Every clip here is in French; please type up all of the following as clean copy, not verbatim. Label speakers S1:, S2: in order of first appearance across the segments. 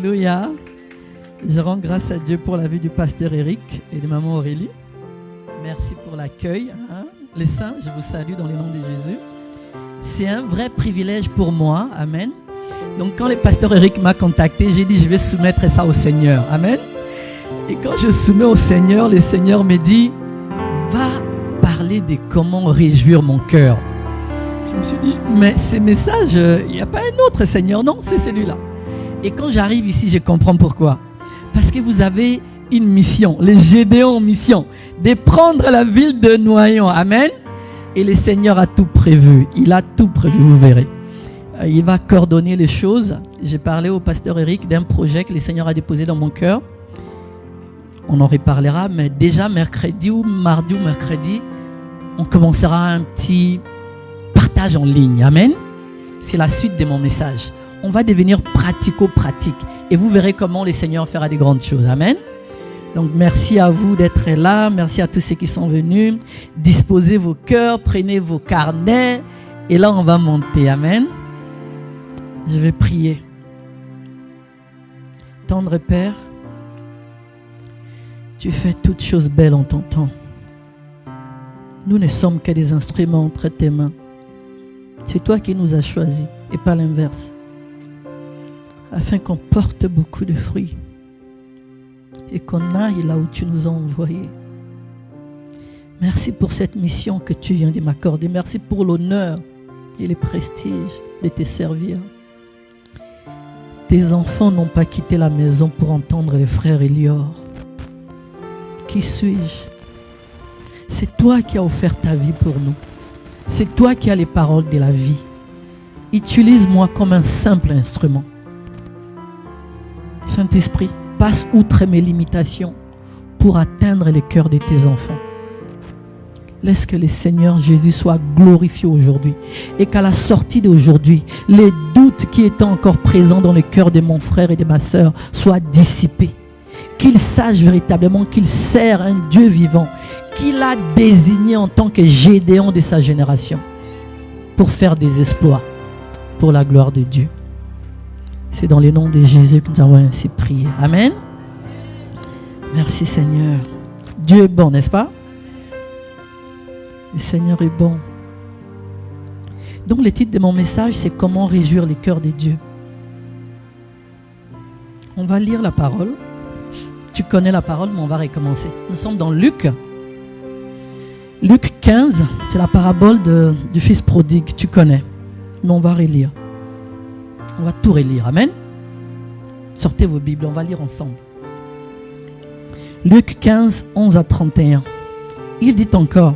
S1: Alléluia. Je rends grâce à Dieu pour la vie du pasteur Eric et de maman Aurélie. Merci pour l'accueil. Les saints, je vous salue dans le nom de Jésus. C'est un vrai privilège pour moi. Amen. Donc quand le pasteur Eric m'a contacté, j'ai dit je vais soumettre ça au Seigneur. Amen. Et quand je soumets au Seigneur, le Seigneur me dit va parler de comment réjouir mon cœur. Je me suis dit mais ces messages, il n'y a pas un autre Seigneur. Non, c'est celui-là. Et quand j'arrive ici, je comprends pourquoi. Parce que vous avez une mission, les Gédéons ont mission, de prendre la ville de Noyon. Amen. Et le Seigneur a tout prévu. Il a tout prévu, vous verrez. Il va coordonner les choses. J'ai parlé au pasteur Eric d'un projet que le Seigneur a déposé dans mon cœur. On en reparlera, mais déjà mercredi ou mardi ou mercredi, on commencera un petit partage en ligne. Amen. C'est la suite de mon message. On va devenir pratico-pratique. Et vous verrez comment le Seigneur fera des grandes choses. Amen. Donc merci à vous d'être là. Merci à tous ceux qui sont venus. Disposez vos cœurs, prenez vos carnets. Et là, on va monter. Amen. Je vais prier. Tendre Père, tu fais toutes choses belles en ton temps. Nous ne sommes que des instruments entre tes mains. C'est toi qui nous as choisis et pas l'inverse. Afin qu'on porte beaucoup de fruits et qu'on aille là où tu nous as envoyés. Merci pour cette mission que tu viens de m'accorder. Merci pour l'honneur et le prestige de te servir. Tes enfants n'ont pas quitté la maison pour entendre les frères Elior. Qui suis-je? C'est toi qui as offert ta vie pour nous. C'est toi qui as les paroles de la vie. Utilise-moi comme un simple instrument. Saint-Esprit, passe outre mes limitations pour atteindre les cœurs de tes enfants. Laisse que le Seigneur Jésus soit glorifié aujourd'hui et qu'à la sortie d'aujourd'hui, les doutes qui étaient encore présents dans le cœur de mon frère et de ma sœur soient dissipés. Qu'il sache véritablement qu'il sert un Dieu vivant, qu'il a désigné en tant que Gédéon de sa génération pour faire des exploits pour la gloire de Dieu. C'est dans le nom de Jésus que nous avons ainsi prié. Amen. Merci Seigneur. Dieu est bon, n'est-ce pas? Le Seigneur est bon. Donc le titre de mon message, c'est comment réjouir les cœurs de Dieu. On va lire la parole. Tu connais la parole, mais on va recommencer. Nous sommes dans Luc. Luc 15, c'est la parabole du fils prodigue. Tu connais. Mais on va relire. On va tout relire. Amen. Sortez vos Bibles, on va lire ensemble. Luc 15, 11 à 31. Il dit encore: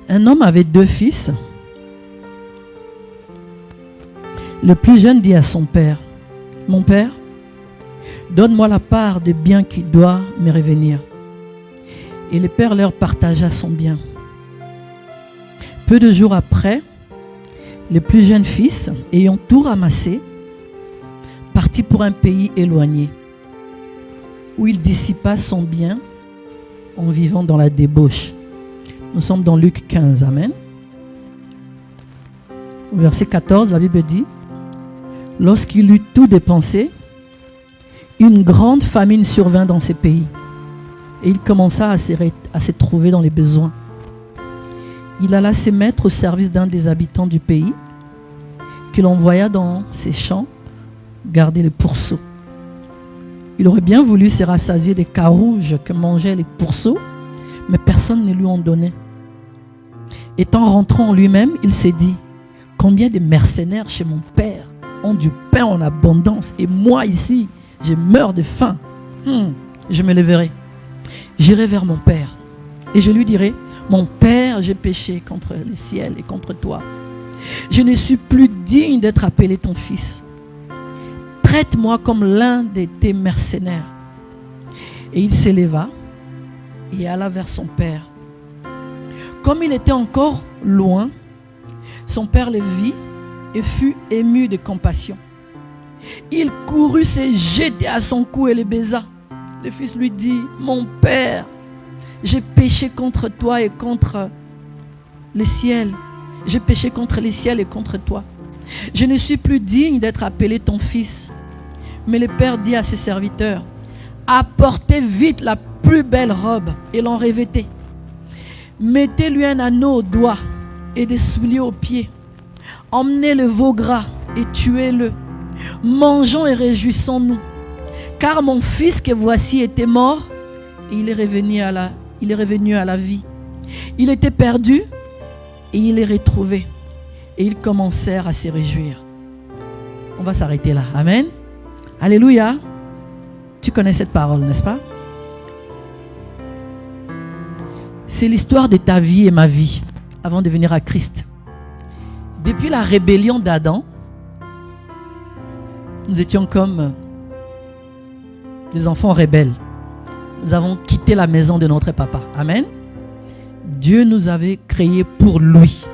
S1: un homme avait 2 fils. Le plus jeune dit à son père: mon père, donne-moi la part des biens qui doit me revenir. Et le père leur partagea son bien. Peu de jours après, le plus jeune fils, ayant tout ramassé, partit pour un pays éloigné, où il dissipa son bien en vivant dans la débauche. Nous sommes dans Luc 15, amen. Au verset 14, la Bible dit: lorsqu'il eut tout dépensé, une grande famine survint dans ces pays, et il commença à se trouver dans les besoins. Il alla se mettre au service d'un des habitants du pays, qu'il envoya dans ses champs garder les pourceaux. Il aurait bien voulu se rassasier des carouges que mangeaient les pourceaux, mais personne ne lui en donnait. Étant rentrant en lui-même, il s'est dit: combien de mercenaires chez mon père ont du pain en abondance, et moi ici, je meurs de faim. Je me lèverai, j'irai vers mon père, et je lui dirai: mon père, j'ai péché contre le ciel et contre toi. Je ne suis plus digne d'être appelé ton fils. Traite-moi comme l'un de tes mercenaires. Et il s'éleva et alla vers son père. Comme il était encore loin, son père le vit et fut ému de compassion. Il courut se jeter à son cou et le baisa. Le fils lui dit: mon père, j'ai péché contre toi et contre le ciel. J'ai péché contre le ciel et contre toi. Je ne suis plus digne d'être appelé ton fils. Mais le père dit à ses serviteurs, apportez vite la plus belle robe et l'en revêtez. Mettez-lui un anneau au doigt et des souliers aux pieds. Emmenez le veau gras et tuez-le. Mangeons et réjouissons-nous. Car mon fils que voici était mort et il est revenu à la vie. Il était perdu et il est retrouvé. Et ils commencèrent à se réjouir. On va s'arrêter là. Amen. Alléluia. Tu connais cette parole, n'est-ce pas? C'est l'histoire de ta vie et ma vie avant de venir à Christ. Depuis la rébellion d'Adam, nous étions comme des enfants rebelles. Nous avons quitté la maison de notre papa. Amen. Dieu nous avait créés pour lui.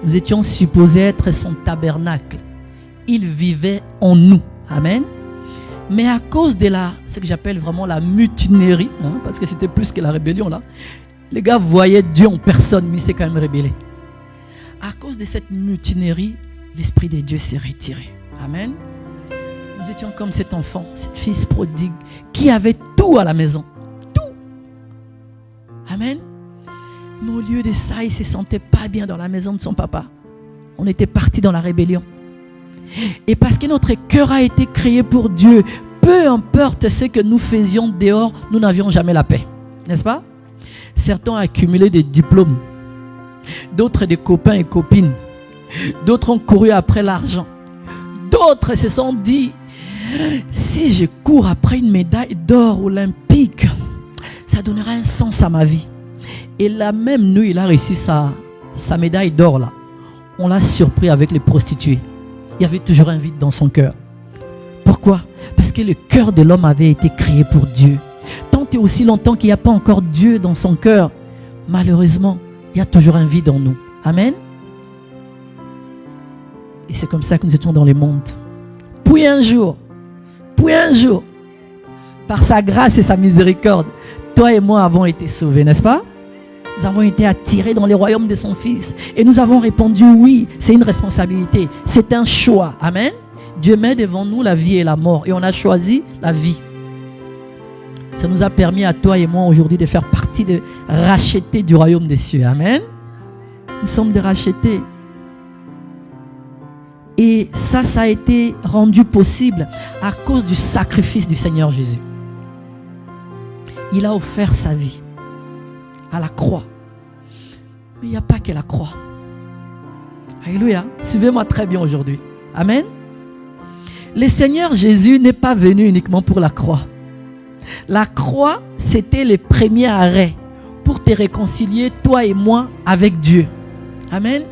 S1: Nous étions supposés être son tabernacle. Il vivait en nous. Amen. Mais à cause de ce que j'appelle vraiment la mutinerie, parce que c'était plus que la rébellion là, les gars voyaient Dieu en personne, mais il s'est quand même rébellé. À cause de cette mutinerie, l'Esprit de Dieu s'est retiré. Amen. Nous étions comme cet enfant, cet fils prodigue, qui avait tout à la maison. Tout. Amen. Mais au lieu de ça, il ne se sentait pas bien dans la maison de son papa. On était partis dans la rébellion. Et parce que notre cœur a été créé pour Dieu, peu importe ce que nous faisions dehors, nous n'avions jamais la paix. N'est-ce pas? Certains ont accumulé des diplômes, d'autres des copains et copines, d'autres ont couru après l'argent, d'autres se sont dit, si je cours après une médaille d'or olympique, ça donnera un sens à ma vie. Et la même nuit, il a reçu sa médaille d'or là. On l'a surpris avec les prostituées. Il y avait toujours un vide dans son cœur. Pourquoi? Parce que le cœur de l'homme avait été créé pour Dieu. Tant et aussi longtemps qu'il n'y a pas encore Dieu dans son cœur, malheureusement, il y a toujours un vide en nous. Amen. Et c'est comme ça que nous étions dans le monde. Puis un jour, par sa grâce et sa miséricorde, toi et moi avons été sauvés, n'est-ce pas? Nous avons été attirés dans les royaumes de son Fils. Et nous avons répondu oui, c'est une responsabilité. C'est un choix. Amen. Dieu met devant nous la vie et la mort. Et on a choisi la vie. Ça nous a permis à toi et moi aujourd'hui de faire partie de rachetés du royaume des cieux. Amen. Nous sommes des rachetés. Et ça a été rendu possible à cause du sacrifice du Seigneur Jésus. Il a offert sa vie à la croix. Mais il n'y a pas que la croix. Alléluia. Suivez-moi très bien aujourd'hui. Amen. Le Seigneur Jésus n'est pas venu uniquement pour la croix. La croix, c'était le premier arrêt pour te réconcilier, toi et moi, avec Dieu. Amen.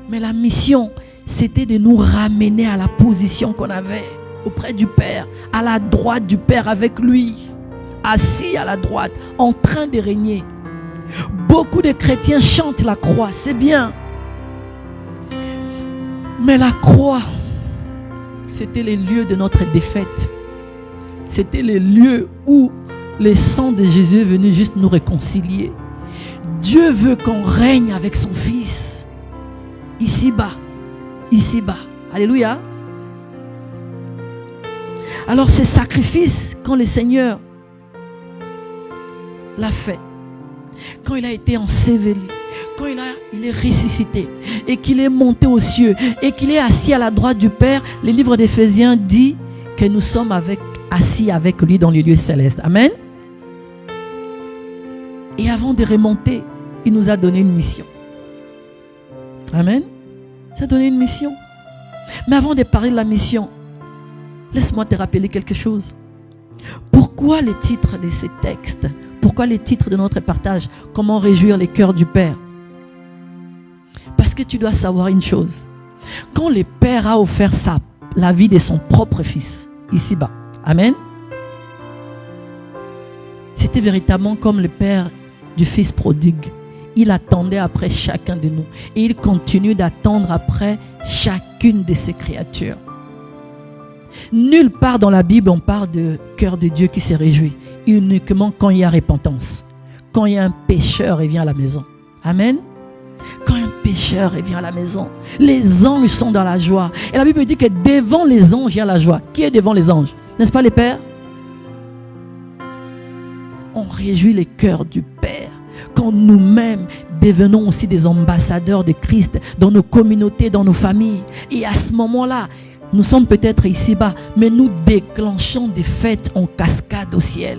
S1: Mais la mission, c'était de nous ramener à la position qu'on avait auprès du Père, à la droite du Père avec lui, assis à la droite, en train de régner. Beaucoup de chrétiens chantent la croix, c'est bien. Mais la croix, c'était le lieu de notre défaite. C'était le lieu où le sang de Jésus est venu juste nous réconcilier. Dieu veut qu'on règne avec son Fils. Ici-bas. Ici-bas. Alléluia. Alors ces sacrifices, quand le Seigneur l'a fait, quand il a été enseveli, quand il est ressuscité et qu'il est monté aux cieux et qu'il est assis à la droite du Père, le livre d'Éphésiens dit que nous sommes assis avec lui dans les lieux célestes. Amen. Et avant de remonter, il nous a donné une mission. Amen. Il nous a donné une mission. Mais avant de parler de la mission, laisse-moi te rappeler quelque chose. Pourquoi le titre de ces textes? Pourquoi les titres de notre partage? Comment réjouir les cœurs du Père? Parce que tu dois savoir une chose. Quand le Père a offert la vie de son propre Fils, ici-bas, amen, c'était véritablement comme le Père du Fils prodigue. Il attendait après chacun de nous. Et il continue d'attendre après chacune de ses créatures. Nulle part dans la Bible on parle de cœur de Dieu qui se réjouit. Uniquement quand il y a repentance. Quand il y a un pécheur et vient à la maison. Amen. Quand un pécheur vient à la maison, les anges sont dans la joie. Et la Bible dit que devant les anges, il y a la joie. Qui est devant les anges? N'est-ce pas les pères? On réjouit les cœurs du Père quand nous-mêmes devenons aussi des ambassadeurs de Christ dans nos communautés, dans nos familles. Et à ce moment-là, nous sommes peut-être ici-bas, mais nous déclenchons des fêtes en cascade au ciel.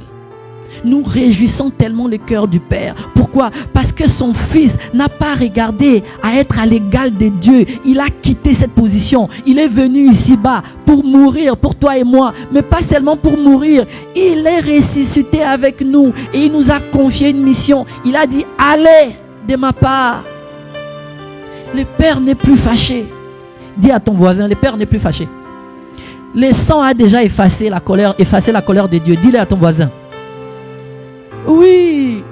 S1: Nous réjouissons tellement le cœur du Père. Pourquoi? Parce que son Fils n'a pas regardé à être à l'égal de Dieu. Il a quitté cette position. Il est venu ici-bas pour mourir pour toi et moi. Mais pas seulement pour mourir. Il est ressuscité avec nous. Et il nous a confié une mission. Il a dit, allez de ma part. Le Père n'est plus fâché. Dis à ton voisin, le Père n'est plus fâché. Le sang a déjà effacé la colère de Dieu. Dis-le à ton voisin. Oui,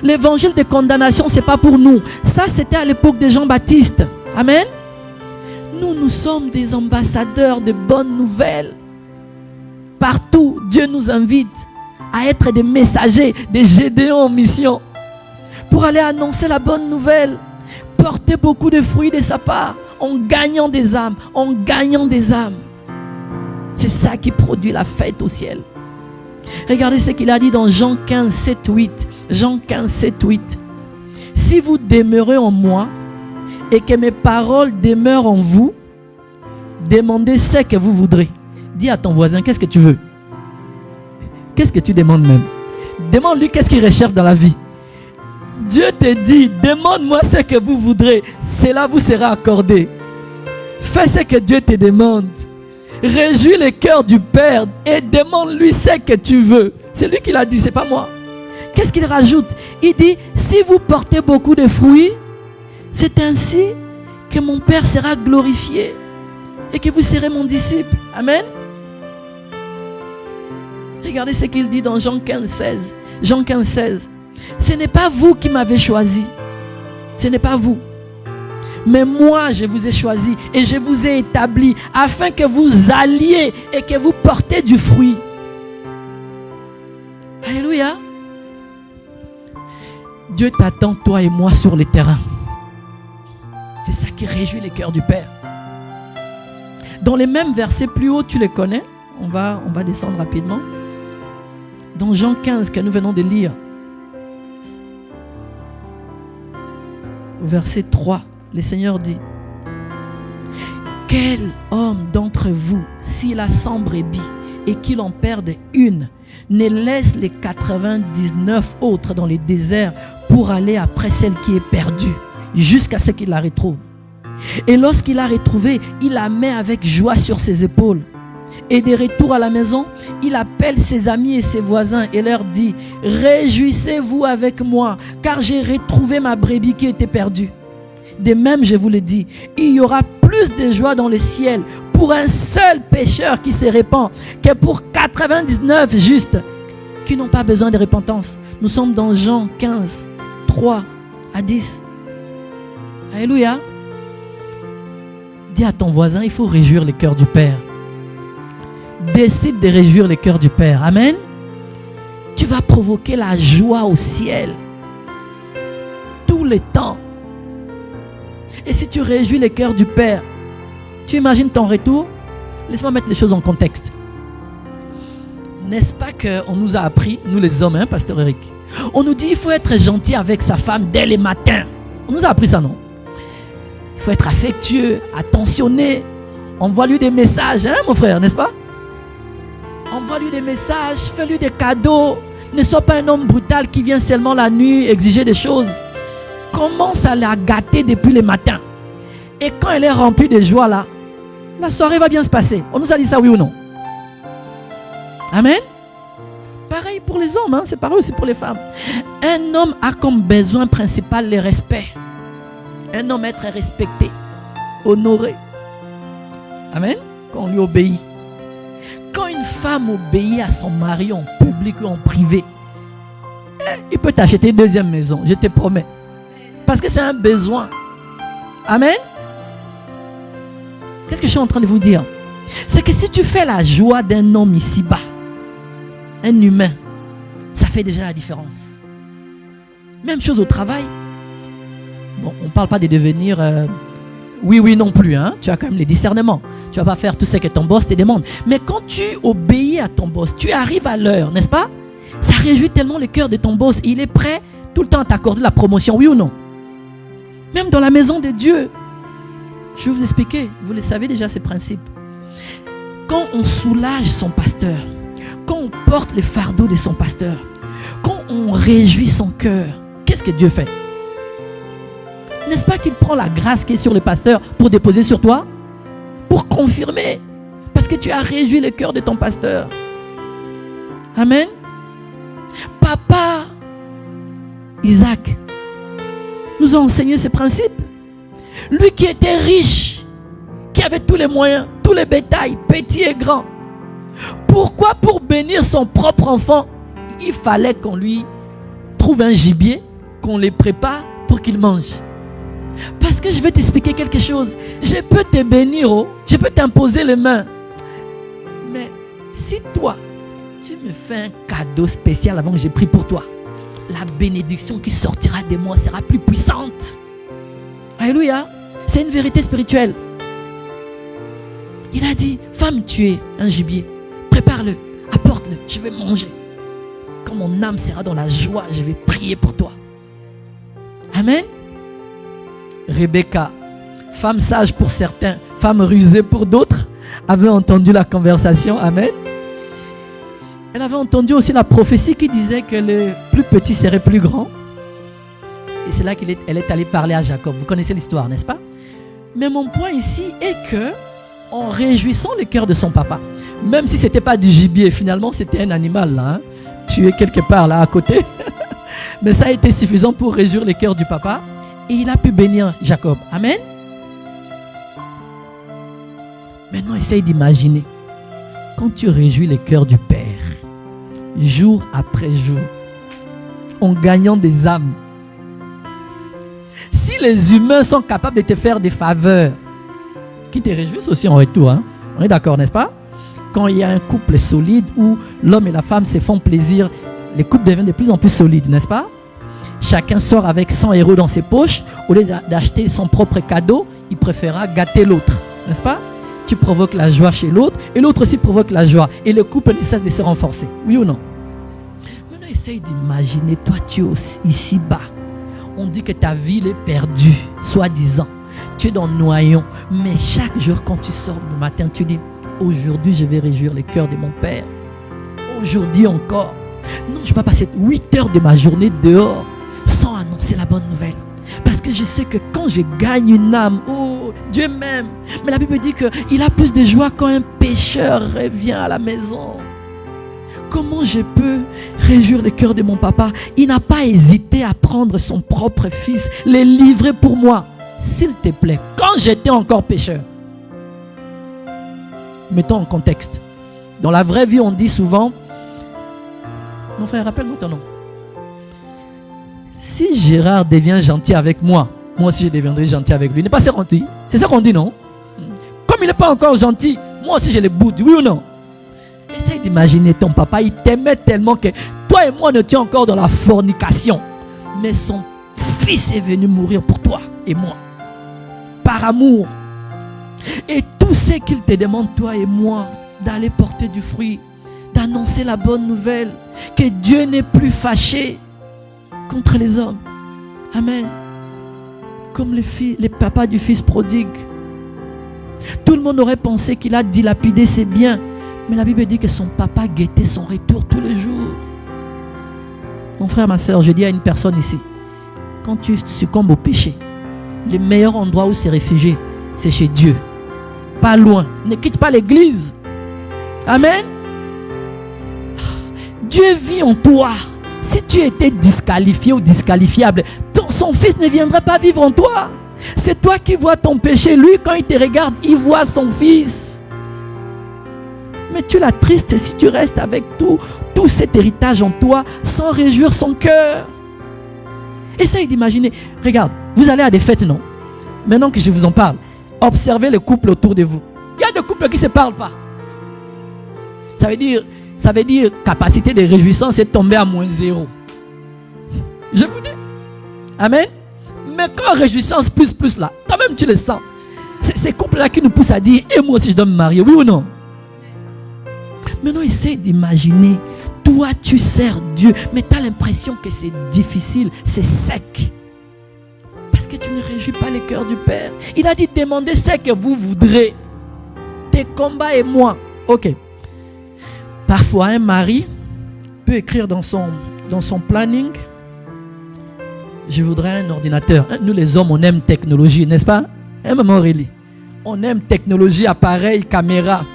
S1: l'évangile de condamnation, ce n'est pas pour nous. Ça, c'était à l'époque de Jean-Baptiste. Amen. Nous sommes des ambassadeurs de bonnes nouvelles. Partout, Dieu nous invite à être des messagers, des Gédéons en mission. Pour aller annoncer la bonne nouvelle. Porter beaucoup de fruits de sa part. En gagnant des âmes. En gagnant des âmes. C'est ça qui produit la fête au ciel. Regardez ce qu'il a dit dans Jean 15, 7, 8. Jean 15, 7, 8. Si vous demeurez en moi et que mes paroles demeurent en vous, demandez ce que vous voudrez. Dis à ton voisin, qu'est-ce que tu veux? Qu'est-ce que tu demandes même? Demande-lui qu'est-ce qu'il recherche dans la vie. Dieu te dit, demande-moi ce que vous voudrez. Cela vous sera accordé. Fais ce que Dieu te demande. Réjouis le cœur du Père et demande-lui ce que tu veux. C'est lui qui l'a dit, c'est pas moi. Qu'est-ce qu'il rajoute? Il dit, si vous portez beaucoup de fruits, c'est ainsi que mon Père sera glorifié et que vous serez mon disciple. Amen. Regardez ce qu'il dit dans Jean 15, 16. Jean 15, 16. Ce n'est pas vous qui m'avez choisi. Ce n'est pas vous. Mais moi, je vous ai choisi et je vous ai établi afin que vous alliez et que vous portez du fruit. Alléluia. Dieu t'attend, toi et moi, sur le terrain. C'est ça qui réjouit le cœur du Père. Dans les mêmes versets plus haut, tu les connais. On va descendre rapidement. Dans Jean 15 que nous venons de lire. Verset 3. Le Seigneur dit, quel homme d'entre vous, s'il a 100 brebis et qu'il en perde une, ne laisse les 99 autres dans les déserts pour aller après celle qui est perdue, jusqu'à ce qu'il la retrouve. Et lorsqu'il l'a retrouvée, il la met avec joie sur ses épaules. Et de retour à la maison, il appelle ses amis et ses voisins et leur dit, réjouissez-vous avec moi, car j'ai retrouvé ma brebis qui était perdue. De même, je vous le dis, il y aura plus de joie dans le ciel pour un seul pécheur qui se répand que pour 99 justes qui n'ont pas besoin de repentance. Nous sommes dans Jean 15, 3 à 10. Alléluia. Dis à ton voisin, il faut réjouir le cœur du Père. Décide de réjouir le cœur du Père. Amen. Tu vas provoquer la joie au ciel tout le temps. Et si tu réjouis le cœur du Père, tu imagines ton retour? Laisse-moi mettre les choses en contexte. N'est-ce pas qu'on nous a appris, nous les hommes, Pasteur Eric? On nous dit qu'il faut être gentil avec sa femme dès le matin. On nous a appris ça, non? Il faut être affectueux, attentionné. Envoie-lui des messages, mon frère, n'est-ce pas? Envoie-lui des messages, fais-lui des cadeaux. Ne sois pas un homme brutal qui vient seulement la nuit exiger des choses. Commence à la gâter depuis le matin. Et quand elle est remplie de joie là, la soirée va bien se passer. On nous a dit ça, oui ou non? Amen. Pareil pour les hommes, c'est pareil aussi pour les femmes. Un homme a comme besoin principal le respect. Un homme être respecté, honoré. Amen. Quand on lui obéit. Quand une femme obéit à son mari en public ou en privé, il peut t'acheter une deuxième maison, je te promets. Parce que c'est un besoin. Amen. Qu'est-ce que je suis en train de vous dire? C'est que si tu fais la joie d'un homme ici-bas, un humain, ça fait déjà la différence. Même chose au travail. Bon, on ne parle pas de devenir oui non plus. Hein? Tu as quand même les discernements. Tu ne vas pas faire tout ce que ton boss te demande. Mais quand tu obéis à ton boss, tu arrives à l'heure, n'est-ce pas? Ça réjouit tellement le cœur de ton boss. Il est prêt tout le temps à t'accorder la promotion, oui ou non? Même dans la maison de Dieu. Je vais vous expliquer. Vous le savez déjà, ces principes. Quand on soulage son pasteur, quand on porte les fardeaux de son pasteur, quand on réjouit son cœur, qu'est-ce que Dieu fait? N'est-ce pas qu'il prend la grâce qui est sur le pasteur pour déposer sur toi? Pour confirmer. Parce que tu as réjoui le cœur de ton pasteur. Amen. Papa Isaac nous a enseigné ces principes. Lui qui était riche, qui avait tous les moyens, tous les bétails, petits et grands. Pourquoi pour bénir son propre enfant, il fallait qu'on lui trouve un gibier, qu'on les prépare pour qu'il mange? Parce que je vais t'expliquer quelque chose. Je peux te bénir, je peux t'imposer les mains. Mais si toi, tu me fais un cadeau spécial avant que j'ai pris pour toi, la bénédiction qui sortira de moi sera plus puissante. Alléluia. C'est une vérité spirituelle. Il a dit, femme, tu es un gibier. Prépare-le, apporte-le, je vais manger. Quand mon âme sera dans la joie, je vais prier pour toi. Amen. Rebecca, femme sage pour certains, femme rusée pour d'autres, avait entendu la conversation. Amen. Elle avait entendu aussi la prophétie qui disait que le plus petit serait plus grand. Et c'est là qu'elle est allée parler à Jacob. Vous connaissez l'histoire, n'est-ce pas? Mais mon point ici est que, en réjouissant le cœur de son papa, même si ce n'était pas du gibier, finalement c'était un animal là, hein, tué quelque part là à côté, mais ça a été suffisant pour réjouir le cœur du papa. Et il a pu bénir Jacob. Amen. Maintenant, essaye d'imaginer. Quand tu réjouis le cœur du Père, jour après jour, en gagnant des âmes. Si les humains sont capables de te faire des faveurs, qui te réjouissent aussi en retour, hein? On est d'accord, n'est-ce pas? Quand il y a un couple solide où l'homme et la femme se font plaisir, les couples deviennent de plus en plus solides, n'est-ce pas? Chacun sort avec 100 € dans ses poches. Au lieu d'acheter son propre cadeau, il préférera gâter l'autre. N'est-ce pas? Tu provoques la joie chez l'autre et l'autre aussi provoque la joie. Et le couple essaie de se renforcer. Oui ou non? Maintenant, essaye d'imaginer, toi tu es ici bas. On dit que ta ville est perdue, soi-disant. Tu es dans le noyon. Mais chaque jour quand tu sors le matin, tu dis, aujourd'hui je vais réjouir le cœur de mon Père. Aujourd'hui encore. Non, je ne vais pas passer 8 heures de ma journée dehors sans annoncer la bonne nouvelle. Parce que je sais que quand je gagne une âme, oh, Dieu m'aime. Mais la Bible dit qu'il a plus de joie quand un pécheur revient à la maison. Comment je peux réjouir le cœur de mon papa? Il n'a pas hésité à prendre son propre fils, le livrer pour moi. S'il te plaît, quand j'étais encore pécheur. Mettons en contexte. Dans la vraie vie, on dit souvent, mon frère, rappelle-moi ton nom. Si Gérard devient gentil avec moi, moi aussi je deviendrai gentil avec lui. Il n'est pas gentil. C'est ça qu'on dit, non? Comme il n'est pas encore gentil, moi aussi je le boude, oui ou non? Essaye d'imaginer ton papa, il t'aimait tellement que toi et moi n'étions encore dans la fornication. Mais son fils est venu mourir pour toi et moi. Par amour. Et tout ce qu'il te demande, toi et moi, d'aller porter du fruit, d'annoncer la bonne nouvelle, que Dieu n'est plus fâché contre les hommes. Amen. Comme les papas du fils prodigue. Tout le monde aurait pensé qu'il a dilapidé ses biens. Mais la Bible dit que son papa guettait son retour tous les jours. Mon frère, ma soeur, je dis à une personne ici, quand tu succombes au péché, le meilleur endroit où se réfugier, c'est chez Dieu. Pas loin. Ne quitte pas l'église. Amen. Dieu vit en toi. Si tu étais disqualifié ou disqualifiable, son fils ne viendrait pas vivre en toi. C'est toi qui vois ton péché. Lui, quand il te regarde, il voit son fils. Mais tu l'attristes si tu restes avec tout cet héritage en toi sans réjouir son cœur. Essaye d'imaginer. Regarde, vous allez à des fêtes, non? Maintenant que je vous en parle, observez les couples autour de vous. Il y a des couples qui ne se parlent pas. Ça veut dire capacité de réjouissance est tombée à -0. Je vous dis. Amen. Mais quand réjouissance plus là, toi-même tu le sens. C'est ces couples-là qui nous poussent à dire, et moi aussi je dois me marier, oui ou non? Maintenant, essaye d'imaginer, toi tu sers Dieu, mais tu as l'impression que c'est difficile, c'est sec. Parce que tu ne réjouis pas le cœur du Père. Il a dit, demandez ce que vous voudrez. Tes combats et moi. Ok. Parfois, un mari peut écrire dans son planning, je voudrais un ordinateur. Nous les hommes, on aime technologie, n'est-ce pas? Maman Aurélie, on aime technologie, appareil, caméra.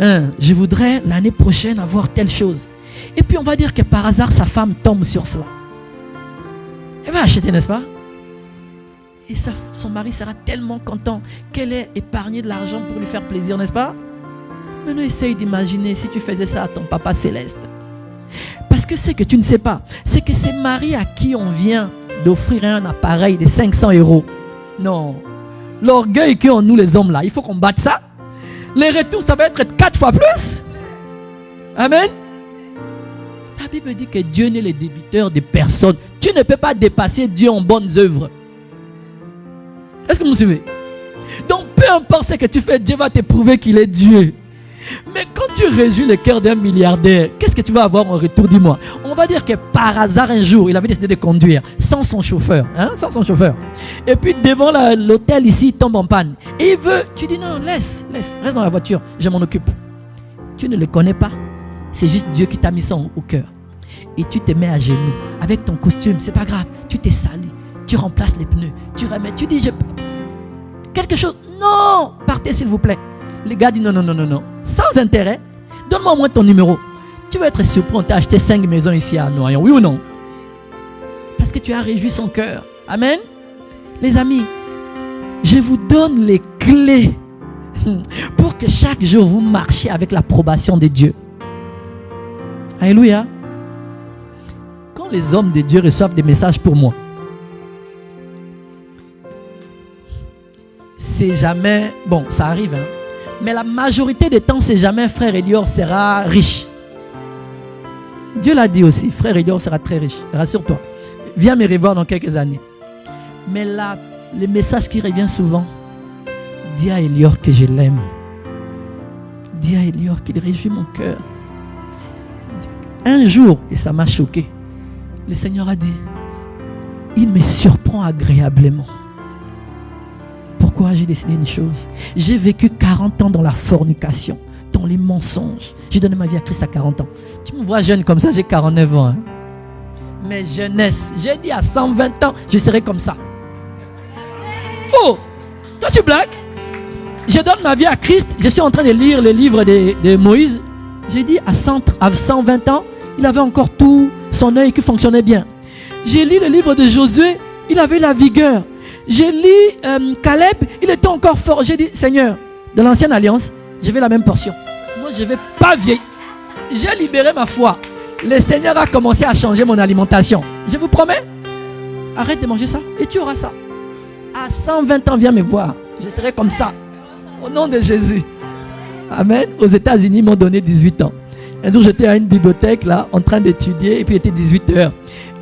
S1: Je voudrais l'année prochaine avoir telle chose. Et puis on va dire que par hasard, sa femme tombe sur cela. Elle va acheter, n'est-ce pas? Et son mari sera tellement content qu'elle ait épargné de l'argent pour lui faire plaisir, n'est-ce pas? Maintenant, essaye d'imaginer si tu faisais ça à ton papa céleste. Parce que c'est que tu ne sais pas, c'est que c'est Marie à qui on vient d'offrir un appareil de 500 €. Non. L'orgueil qu'ont nous les hommes là, il faut qu'on batte ça. Les retours, ça va être 4 fois plus. Amen. La Bible dit que Dieu n'est le débiteur de personne. Tu ne peux pas dépasser Dieu en bonnes œuvres. Est-ce que vous me suivez? Donc peu importe ce que tu fais, Dieu va te prouver qu'il est Dieu. Mais quand tu réjouis le cœur d'un milliardaire, qu'est-ce que tu vas avoir en retour? Dis-moi. On va dire que par hasard un jour, il avait décidé de conduire sans son chauffeur. Sans son chauffeur. Et puis devant l'hôtel ici, il tombe en panne. Et il veut, tu dis non, reste dans la voiture, je m'en occupe. Tu ne le connais pas. C'est juste Dieu qui t'a mis ça au cœur. Et tu te mets à genoux avec ton costume, c'est pas grave. Tu t'es sali, tu remplaces les pneus, tu remets, tu dis quelque chose. Non, partez s'il vous plaît. Les gars disent non. Sans intérêt, donne-moi au moins ton numéro. Tu vas être surpris, on t'a acheté 5 maisons ici à Noyon, oui ou non? Parce que tu as réjoui son cœur. Amen. Les amis, je vous donne les clés pour que chaque jour vous marchiez avec l'approbation de Dieu. Alléluia. Quand les hommes de Dieu reçoivent des messages pour moi, c'est jamais, bon, ça arrive, mais la majorité des temps, c'est jamais frère Elior sera riche. Dieu l'a dit aussi, frère Elior sera très riche, rassure-toi. Viens me revoir dans quelques années. Mais là, le message qui revient souvent, dis à Elior que je l'aime. Dis à Elior qu'il réjouit mon cœur. Un jour, et ça m'a choqué, le Seigneur a dit, il me surprend agréablement. Pourquoi j'ai décidé une chose? J'ai vécu 40 ans dans la fornication, dans les mensonges. J'ai donné ma vie à Christ à 40 ans. Tu me vois jeune comme ça, j'ai 49 ans. Mais jeunesse, j'ai dit à 120 ans, je serai comme ça. Oh, toi tu blagues? Je donne ma vie à Christ, je suis en train de lire le livre de Moïse. J'ai dit à 120 ans, il avait encore tout, son œil qui fonctionnait bien. J'ai lu le livre de Josué, il avait la vigueur. J'ai lu Caleb, il était encore fort. J'ai dit, Seigneur, de l'ancienne alliance, je veux la même portion. Moi, je ne vais pas vieillir. J'ai libéré ma foi. Le Seigneur a commencé à changer mon alimentation. Je vous promets, arrête de manger ça et tu auras ça. À 120 ans, viens me voir. Je serai comme ça. Au nom de Jésus. Amen. Aux États-Unis, ils m'ont donné 18 ans. Un jour, j'étais à une bibliothèque là, en train d'étudier, et puis il était 18 h.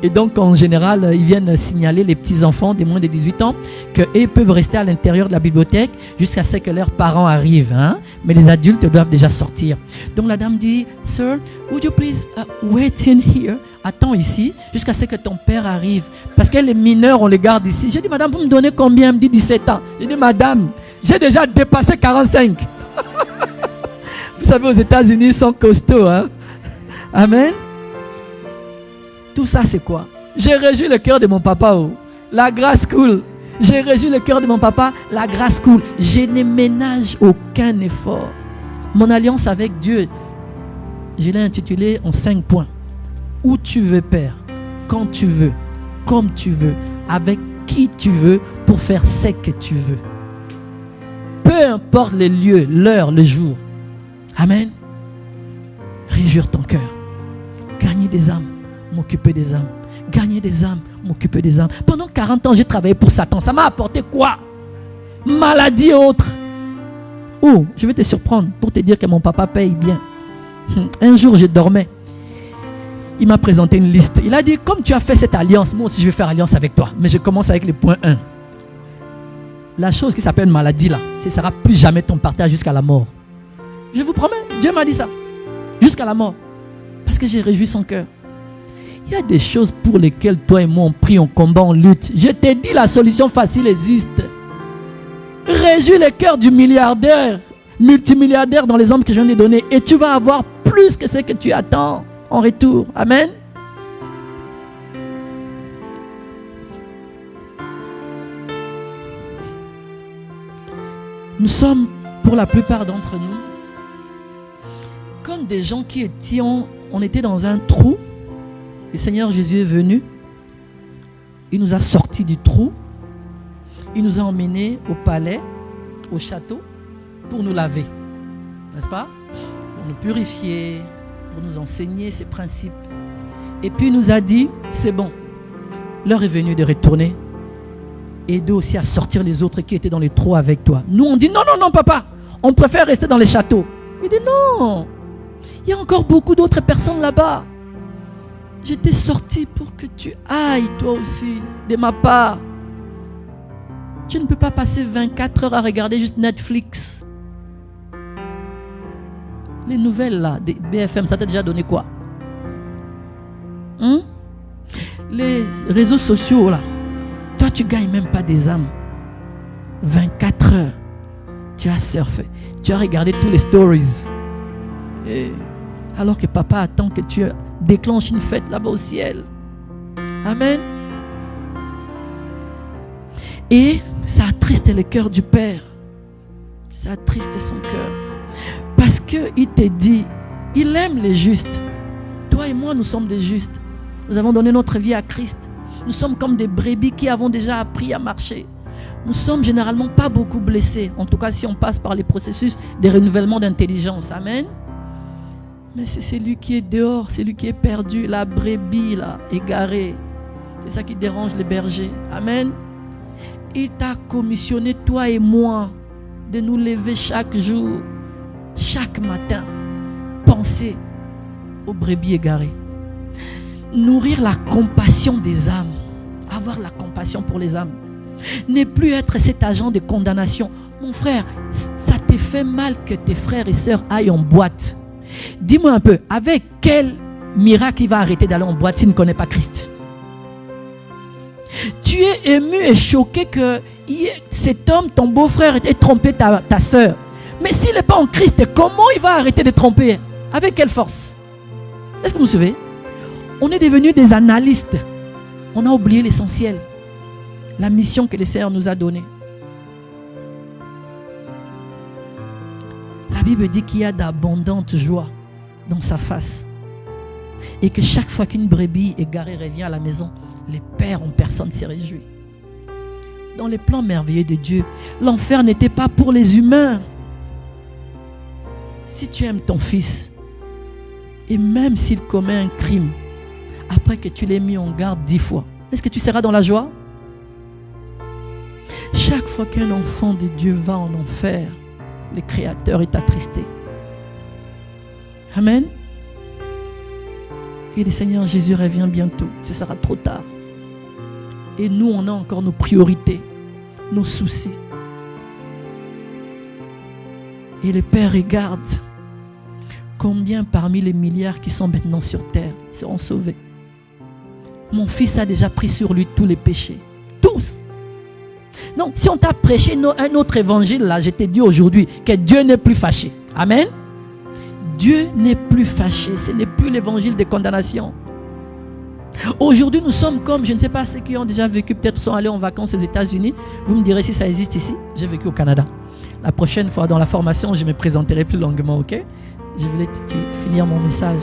S1: Et donc, en général, ils viennent signaler les petits-enfants des moins de 18 ans qu'ils peuvent rester à l'intérieur de la bibliothèque jusqu'à ce que leurs parents arrivent. Mais les adultes doivent déjà sortir. Donc, la dame dit, « Sir, would you please wait in here? » Attends ici jusqu'à ce que ton père arrive. Parce que les mineurs, on les garde ici. J'ai dit, « Madame, vous me donnez combien? » Elle me dit, « 17 ans. » J'ai dit, « Madame, j'ai déjà dépassé 45. » Vous savez, aux États-Unis, ils sont costauds. Amen. Tout ça, c'est quoi? J'ai réjoui le cœur de mon papa. La grâce coule. J'ai réjoui le cœur de mon papa. La grâce coule. Je ne ménage aucun effort. Mon alliance avec Dieu, je l'ai intitulée en 5 points. Où tu veux, Père, quand tu veux, comme tu veux, avec qui tu veux, pour faire ce que tu veux. Peu importe les lieux, l'heure, le jour. Amen. Réjouir ton cœur. Gagner des âmes. M'occuper des âmes. Gagner des âmes. M'occuper des âmes. Pendant 40 ans, j'ai travaillé pour Satan. Ça m'a apporté quoi? Maladie et autres. Oh, je vais te surprendre pour te dire que mon papa paye bien. Un jour, je dormais. il m'a présenté une liste. Il a dit, comme tu as fait cette alliance, moi aussi je vais faire alliance avec toi. Mais je commence avec le point 1. La chose qui s'appelle maladie là, ce ne sera plus jamais ton partage jusqu'à la mort. Je vous promets, Dieu m'a dit ça. Jusqu'à la mort. Parce que j'ai réjoui son cœur. Il y a des choses pour lesquelles toi et moi on prie, on combat, on lutte. Je t'ai dit, la solution facile existe. Réjouis le cœur du milliardaire, multimilliardaire dans les hommes que je viens de donner. Et tu vas avoir plus que ce que tu attends en retour. Amen. Nous sommes, pour la plupart d'entre nous, comme des gens qui étions, on était dans un trou. Le Seigneur Jésus est venu. Il nous a sortis du trou. Il nous a emmenés au palais, au château, pour nous laver. N'est-ce pas? Pour nous purifier, pour nous enseigner ses principes. Et puis il nous a dit, c'est bon, l'heure est venue de retourner. Et d'eux aussi à sortir les autres qui étaient dans les trous avec toi. Nous on dit, non, non, non papa, on préfère rester dans les châteaux. Il dit, non, il y a encore beaucoup d'autres personnes là-bas. Je t'ai sorti pour que tu ailles toi aussi, de ma part. Tu ne peux pas passer 24 heures à regarder juste Netflix. Les nouvelles là, des BFM, ça t'a déjà donné quoi? Les réseaux sociaux là, toi tu gagnes même pas des âmes. 24 heures, tu as surfé, tu as regardé tous les stories. Et alors que papa attend que tu déclenches une fête là-bas au ciel. Amen. Et ça attriste le cœur du Père. Ça attriste son cœur. Parce qu'il te dit, il aime les justes. Toi et moi, nous sommes des justes. Nous avons donné notre vie à Christ. Nous sommes comme des brebis qui avons déjà appris à marcher. Nous sommes généralement pas beaucoup blessés. En tout cas, si on passe par les processus de renouvellement d'intelligence. Amen. Mais c'est celui qui est dehors, celui qui est perdu, la brebis là, égarée. C'est ça qui dérange les bergers. Amen. Il t'a commissionné, toi et moi, de nous lever chaque jour, chaque matin, penser aux brebis égarées. Nourrir la compassion des âmes. Avoir la compassion pour les âmes. Ne plus être cet agent de condamnation. Mon frère, ça te fait mal que tes frères et sœurs aillent en boîte. Dis-moi un peu, avec quel miracle il va arrêter d'aller en boîte s'il ne connaît pas Christ? Tu es ému et choqué que cet homme, ton beau-frère, ait trompé ta sœur. Mais s'il n'est pas en Christ, comment il va arrêter de tromper? Avec quelle force? Est-ce que vous vous souvenez? On est devenus des analystes. On a oublié l'essentiel. La mission que le Seigneur nous a donnée. La Bible dit qu'il y a d'abondantes joies dans sa face. Et que chaque fois qu'une brebis égarée revient à la maison, les pères en personne se réjouissent. Dans les plans merveilleux de Dieu, l'enfer n'était pas pour les humains. Si tu aimes ton fils, et même s'il commet un crime, après que tu l'aies mis en garde 10 fois, est-ce que tu seras dans la joie? Chaque fois qu'un enfant de Dieu va en enfer, le Créateur est attristé. Amen. Et le Seigneur Jésus revient bientôt. Ce sera trop tard. Et nous, on a encore nos priorités, nos soucis. Et le Père regarde combien parmi les milliards qui sont maintenant sur terre seront sauvés. Mon fils a déjà pris sur lui tous les péchés. Tous. Donc, si on t'a prêché un autre évangile, là, je t'ai dit aujourd'hui que Dieu n'est plus fâché. Amen. Dieu n'est plus fâché. Ce n'est plus l'évangile de condamnation. Aujourd'hui, nous sommes comme, je ne sais pas, ceux qui ont déjà vécu, peut-être sont allés en vacances aux États-Unis. Vous me direz si ça existe ici. J'ai vécu au Canada. La prochaine fois, dans la formation, je me présenterai plus longuement, ok? Je voulais finir mon message.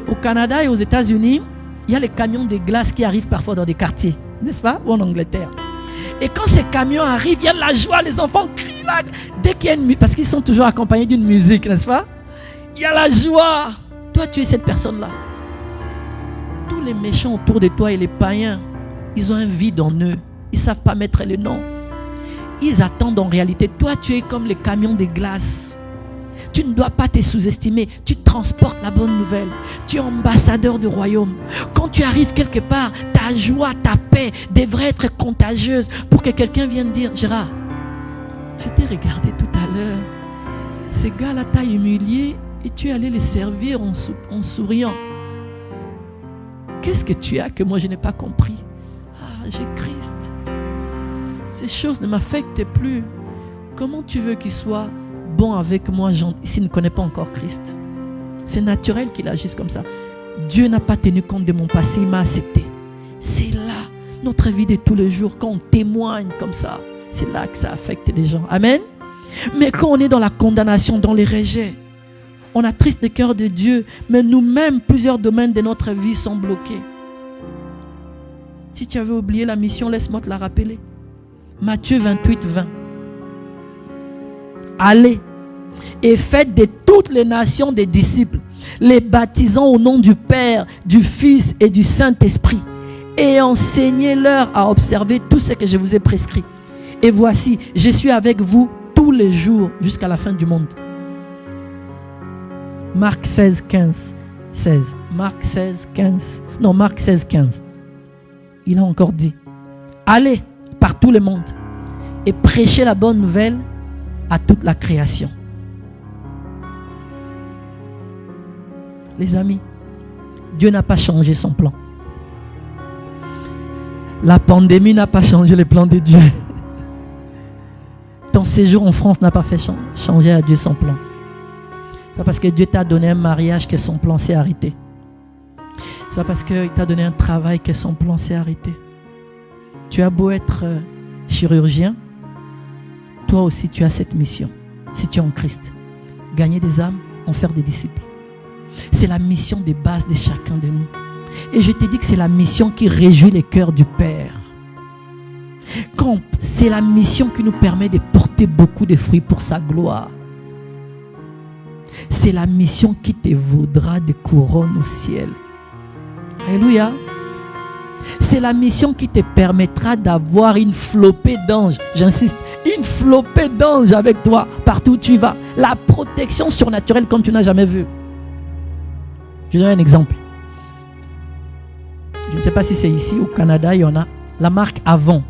S1: Au Canada et aux États-Unis, il y a les camions de glace qui arrivent parfois dans des quartiers, n'est-ce pas? Ou en Angleterre. Et quand ces camions arrivent, il y a de la joie, les enfants crient là. Dès qu'il y a une musique, parce qu'ils sont toujours accompagnés d'une musique, n'est-ce pas? Il y a la joie. Toi, tu es cette personne-là. Tous les méchants autour de toi et les païens, ils ont un vide en eux. Ils ne savent pas mettre le nom. Ils attendent en réalité. Toi, tu es comme les camions de glace. Tu ne dois pas te sous-estimer. Tu transportes la bonne nouvelle. Tu es ambassadeur du royaume. Quand tu arrives quelque part, ta joie, ta paix devrait être contagieuse pour que quelqu'un vienne dire, Gérard, je t'ai regardé tout à l'heure. Ces gars-là t'ont humilié et tu es allé les servir en souriant. Qu'est-ce que tu as que moi je n'ai pas compris? Ah, j'ai Christ. Ces choses ne m'affectent plus. Comment tu veux qu'il soit bon avec moi s'il ne connaît pas encore Christ? C'est naturel qu'il agisse comme ça. Dieu n'a pas tenu compte de mon passé, il m'a accepté. C'est là, notre vie de tous les jours, quand on témoigne comme ça, c'est là que ça affecte les gens. Amen. Mais quand on est dans la condamnation, dans les rejets, on attriste le cœur de Dieu, mais nous-mêmes, plusieurs domaines de notre vie sont bloqués. Si tu avais oublié la mission, laisse-moi te la rappeler. Matthieu 28, 20. Allez et faites de toutes les nations des disciples, les baptisant au nom du Père, du Fils et du Saint-Esprit, et enseignez-leur à observer tout ce que je vous ai prescrit. Et voici, je suis avec vous tous les jours jusqu'à la fin du monde. Marc 16, 15, 16. Marc 16, 15. Non, Marc 16, 15. Il a encore dit, allez par tout le monde et prêchez la bonne nouvelle à toute la création. Les amis, Dieu n'a pas changé son plan. La pandémie n'a pas changé les plans de Dieu. Ton séjour en France n'a pas fait changer à Dieu son plan. C'est pas parce que Dieu t'a donné un mariage que son plan s'est arrêté. C'est pas parce qu'il t'a donné un travail que son plan s'est arrêté. Tu as beau être chirurgien, toi aussi tu as cette mission. Si tu es en Christ, gagner des âmes, en faire des disciples. C'est la mission de base de chacun de nous. Et je te dis que c'est la mission qui réjouit les cœurs du Père. C'est la mission qui nous permet de porter beaucoup de fruits pour sa gloire. C'est la mission qui te vaudra des couronnes au ciel. Alléluia. C'est la mission qui te permettra d'avoir une flopée d'anges. J'insiste, une flopée d'anges avec toi partout où tu vas. La protection surnaturelle comme tu n'as jamais vu. Je donne un exemple. Je ne sais pas si c'est ici au Canada, il y en a. La marque Avon.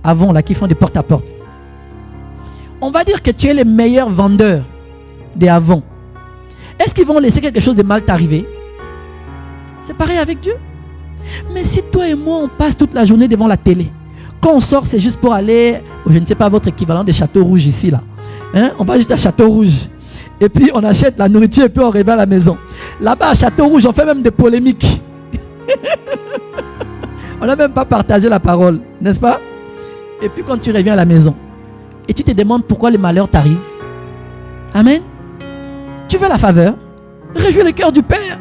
S1: Avon, là, qui font des porte-à-porte. On va dire que tu es le meilleur vendeur des Avon. Est-ce qu'ils vont laisser quelque chose de mal t'arriver? C'est pareil avec Dieu. Mais si toi et moi, on passe toute la journée devant la télé, quand on sort, c'est juste pour aller, je ne sais pas votre équivalent des Châteaux Rouges ici, là. Hein? On va juste à Château Rouge. Et puis, on achète la nourriture et puis on revient à la maison. Là-bas, à Château Rouge, on fait même des polémiques. On n'a même pas partagé la parole, n'est-ce pas? Et puis, quand tu reviens à la maison, et tu te demandes pourquoi les malheurs t'arrivent. Amen. Tu veux la faveur? Réjouis le cœur du Père.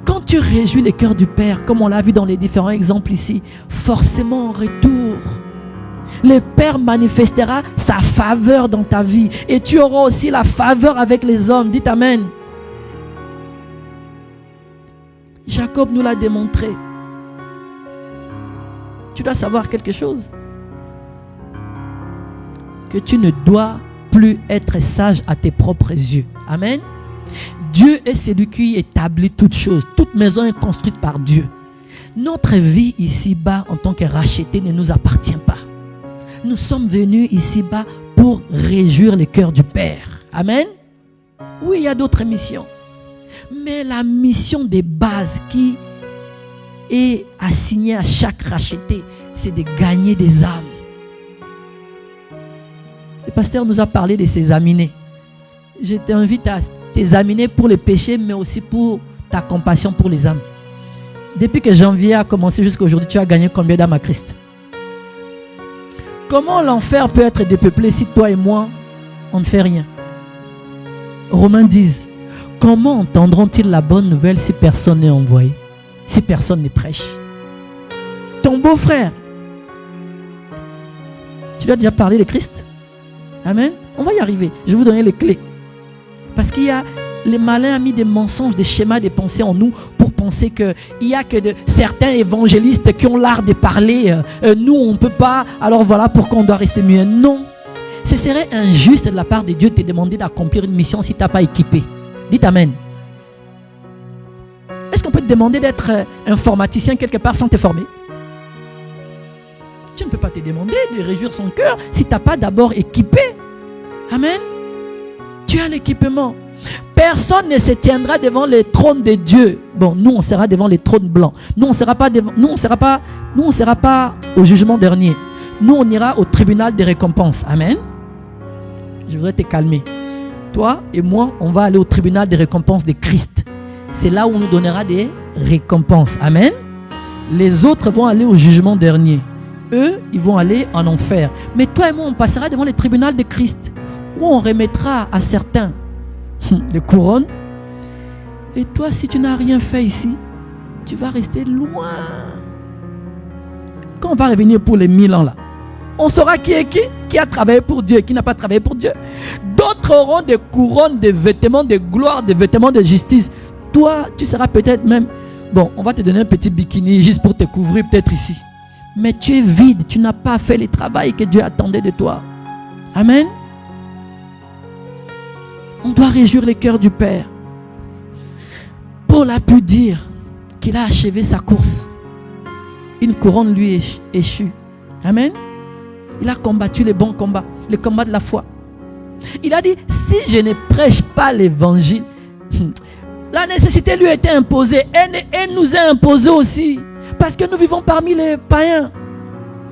S1: Quand tu réjouis le cœur du Père, comme on l'a vu dans les différents exemples ici, forcément en retour, le Père manifestera sa faveur dans ta vie. Et tu auras aussi la faveur avec les hommes. Dites Amen. Jacob nous l'a démontré. Tu dois savoir quelque chose. Que tu ne dois plus être sage à tes propres yeux. Amen. Dieu est celui qui établit toutes choses. Toute maison est construite par Dieu. Notre vie ici-bas en tant que rachetés ne nous appartient pas. Nous sommes venus ici-bas pour réjouir le cœur du Père. Amen. Oui, il y a d'autres missions. Mais la mission de base qui est assignée à chaque racheté, c'est de gagner des âmes. Le pasteur nous a parlé de s'examiner. Je t'invite à t'examiner pour les péchés, mais aussi pour ta compassion pour les âmes. Depuis que janvier a commencé jusqu'à aujourd'hui, tu as gagné combien d'âmes à Christ? Comment l'enfer peut être dépeuplé si toi et moi, on ne fait rien? Romains disent, comment entendront-ils la bonne nouvelle si personne n'est envoyé, si personne ne prêche? Ton beau-frère, tu lui as déjà parlé de Christ? Amen. On va y arriver. Je vais vous donner les clés. Parce qu'il y a, les malins ont mis des mensonges, des schémas, des pensées en nous pour penser qu'il n'y a que certains évangélistes qui ont l'art de parler. Nous, on ne peut pas. Alors voilà pourquoi on doit rester muet. Non. Ce serait injuste de la part de Dieu de te demander d'accomplir une mission si tu n'as pas équipé. Dites Amen. Est-ce qu'on peut te demander d'être informaticien quelque part sans te former? Tu ne peux pas te demander de réjouir son cœur si tu n'as pas d'abord équipé. Amen. Tu as l'équipement. Personne ne se tiendra devant le trône de Dieu. Bon, nous on sera devant les trônes blancs. Nous on sera pas au jugement dernier. Nous on ira au tribunal des récompenses. Amen. Je voudrais te calmer. Toi et moi, on va aller au tribunal des récompenses de Christ. C'est là où on nous donnera des récompenses. Amen. Les autres vont aller au jugement dernier. Eux, ils vont aller en enfer. Mais toi et moi, on passera devant le tribunal de Christ, où on remettra à certains les couronnes. Et toi, si tu n'as rien fait ici, tu vas rester loin. Quand on va revenir pour les 1000 ans là, on saura qui est qui a travaillé pour Dieu et qui n'a pas travaillé pour Dieu. D'autres auront des couronnes, des vêtements de gloire, des vêtements de justice. Toi, tu seras peut-être même... Bon, on va te donner un petit bikini juste pour te couvrir peut-être ici. Mais tu es vide, tu n'as pas fait le travail que Dieu attendait de toi. Amen. On doit réjouir le cœur du Père. Paul a pu dire qu'il a achevé sa course. Une couronne lui échue. Amen. Il a combattu les bons combats, le combat de la foi. Il a dit, si je ne prêche pas l'évangile, la nécessité lui a été imposée. Elle nous a imposé aussi. Parce que nous vivons parmi les païens.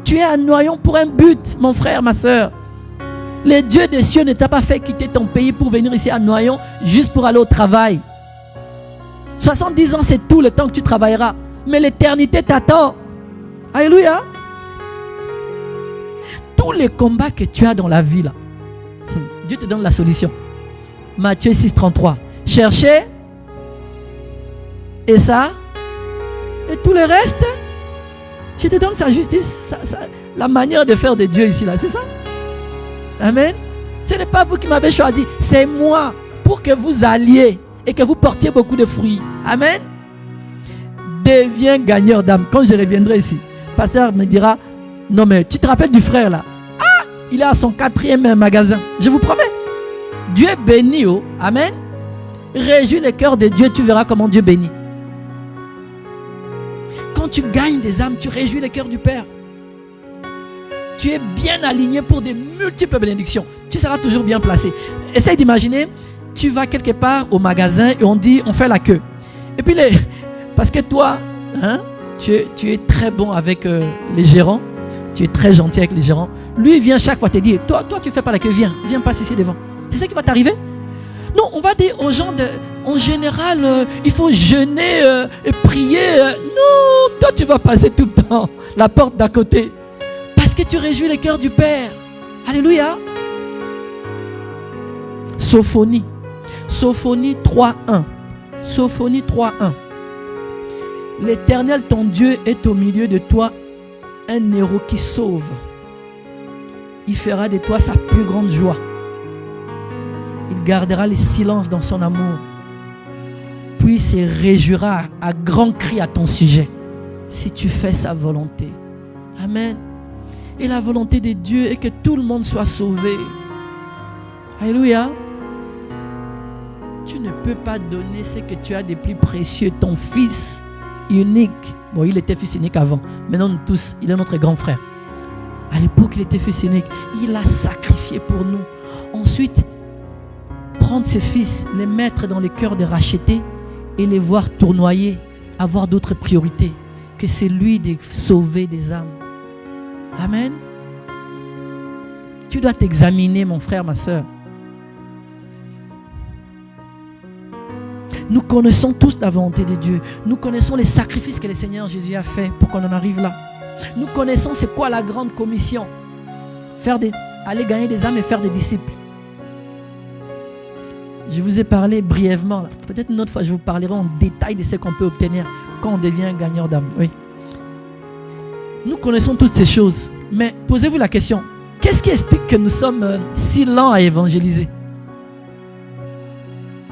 S1: Tu es à Noyon pour un but, mon frère, ma soeur. Le Dieu des cieux ne t'a pas fait quitter ton pays pour venir ici à Noyon juste pour aller au travail. 70 ans, c'est tout le temps que tu travailleras. Mais l'éternité t'attend. Alléluia. Tous les combats que tu as dans la vie, là, Dieu te donne la solution. Matthieu 6, 33. Cherchez. Et ça. Et tout le reste. Je te donne sa justice. La manière de faire de Dieu ici, là. C'est ça. Amen. Ce n'est pas vous qui m'avez choisi. C'est moi. Pour que vous alliez. Et que vous portiez beaucoup de fruits. Amen. Deviens gagneur d'âme. Quand je reviendrai ici, le pasteur me dira, non mais tu te rappelles du frère là? Ah, il est à son 4e magasin. Je vous promets. Dieu bénit. Oh. Amen. Réjouis le cœur de Dieu, tu verras comment Dieu bénit. Quand tu gagnes des âmes, tu réjouis le cœur du Père. Tu es bien aligné pour des multiples bénédictions. Tu seras toujours bien placé. Essaye d'imaginer, tu vas quelque part au magasin et on dit, on fait la queue. Et puis, parce que toi, hein, tu es très bon avec les gérants, tu es très gentil avec les gérants. Lui, il vient chaque fois te dire, toi tu ne fais pas la queue, viens passer ici devant. C'est ça qui va t'arriver? Non, on va dire aux gens, en général, il faut jeûner et prier. Non, toi tu vas passer tout le temps la porte d'à côté. Parce que tu réjouis le cœur du Père. Alléluia. Sophonie 3.1. Sophonie 3.1. L'Éternel, ton Dieu, est au milieu de toi un héros qui sauve. Il fera de toi sa plus grande joie. Il gardera le silence dans son amour. Puis il se réjouira à grands cris à ton sujet si tu fais sa volonté. Amen. Et la volonté de Dieu est que tout le monde soit sauvé. Alléluia. Tu ne peux pas donner ce que tu as de plus précieux, ton fils unique. Bon, il était fils unique avant. Maintenant, nous tous, il est notre grand frère. À l'époque, il était fils unique. Il a sacrifié pour nous. Ensuite, prendre ses fils, les mettre dans les cœurs des rachetés et les voir tournoyer, avoir d'autres priorités que c'est lui de sauver des âmes. Amen. Tu dois t'examiner, mon frère, ma soeur. Nous connaissons tous la volonté de Dieu. Nous connaissons les sacrifices que le Seigneur Jésus a fait pour qu'on en arrive là. Nous connaissons c'est quoi la grande commission. Aller gagner des âmes et faire des disciples. Je vous ai parlé brièvement. Peut-être une autre fois, je vous parlerai en détail de ce qu'on peut obtenir quand on devient gagneur d'âme. Oui. Nous connaissons toutes ces choses. Mais posez-vous la question. Qu'est-ce qui explique que nous sommes si lents à évangéliser?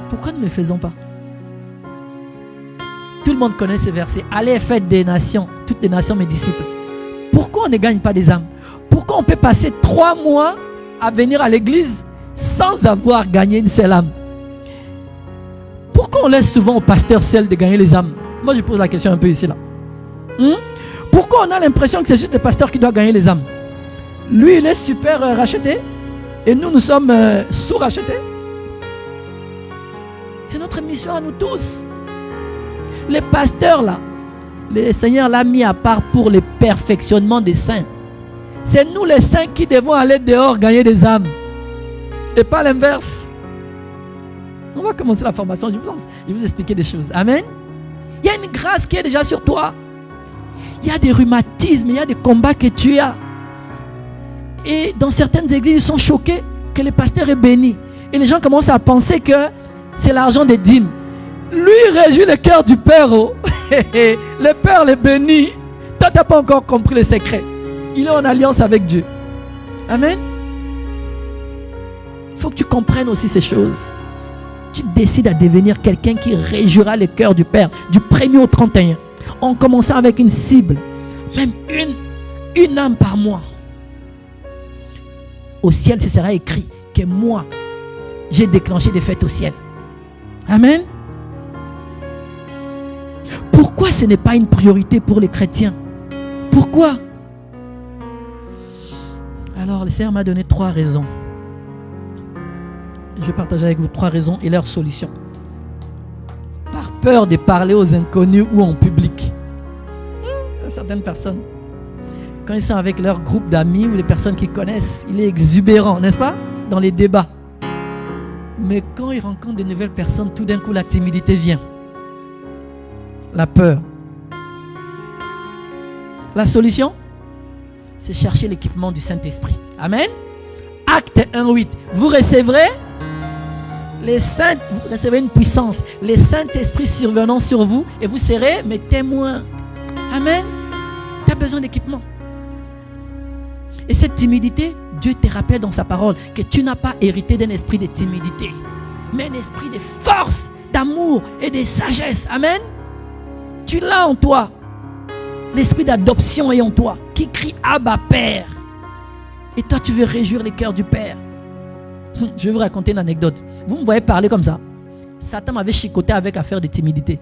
S1: Pourquoi nous ne le faisons pas? Tout le monde connaît ces versets. Allez, faites des nations, toutes les nations mes disciples. Pourquoi on ne gagne pas des âmes? Pourquoi on peut passer 3 mois à venir à l'église sans avoir gagné une seule âme? Pourquoi on laisse souvent au pasteur seul de gagner les âmes? Moi, je pose la question un peu ici, là. Pourquoi on a l'impression que c'est juste le pasteur qui doit gagner les âmes? Lui, il est super racheté et nous sommes sous-rachetés. C'est notre mission à nous tous. Les pasteurs, là, le Seigneur l'a mis à part pour le perfectionnement des saints. C'est nous les saints qui devons aller dehors gagner des âmes. Et pas l'inverse. On va commencer la formation. Je vais vous expliquer des choses. Amen. Il y a une grâce qui est déjà sur toi. Il y a des rhumatismes, il y a des combats que tu as. Et dans certaines églises, ils sont choqués que le pasteur est béni. Et les gens commencent à penser que c'est l'argent des dîmes. Lui, il réjouit le cœur du Père. Oh. Le Père le bénit. Toi, tu n'as pas encore compris le secret. Il est en alliance avec Dieu. Amen. Il faut que tu comprennes aussi ces choses. Tu décides à devenir quelqu'un qui réjouira le cœur du Père du 1er au 31. En commençant avec une cible. Même une âme par mois. Au ciel, ce sera écrit que moi, j'ai déclenché des fêtes au ciel. Amen. Pourquoi ce n'est pas une priorité pour les chrétiens? Pourquoi? Alors, le Seigneur m'a donné 3 raisons. Je vais partager avec vous 3 raisons et leurs solutions. Par peur de parler aux inconnus ou en public. Certaines personnes, quand ils sont avec leur groupe d'amis ou les personnes qu'ils connaissent, il est exubérant, n'est-ce pas? Dans les débats. Mais quand ils rencontrent de nouvelles personnes, tout d'un coup, la timidité vient. La peur. La solution, c'est chercher l'équipement du Saint-Esprit. Amen. Acte 1:8. Vous recevrez vous recevez une puissance, les Saint-Esprit survenant sur vous et vous serez mes témoins. Amen. Tu as besoin d'équipement. Et cette timidité, Dieu te rappelle dans sa parole que tu n'as pas hérité d'un esprit de timidité, mais un esprit de force, d'amour et de sagesse. Amen. Tu l'as en toi. L'esprit d'adoption est en toi, qui crie Abba Père. Et toi, tu veux réjouir les cœurs du Père. Je vais vous raconter une anecdote. Vous me voyez parler comme ça. Satan m'avait chicoté avec affaire de timidité.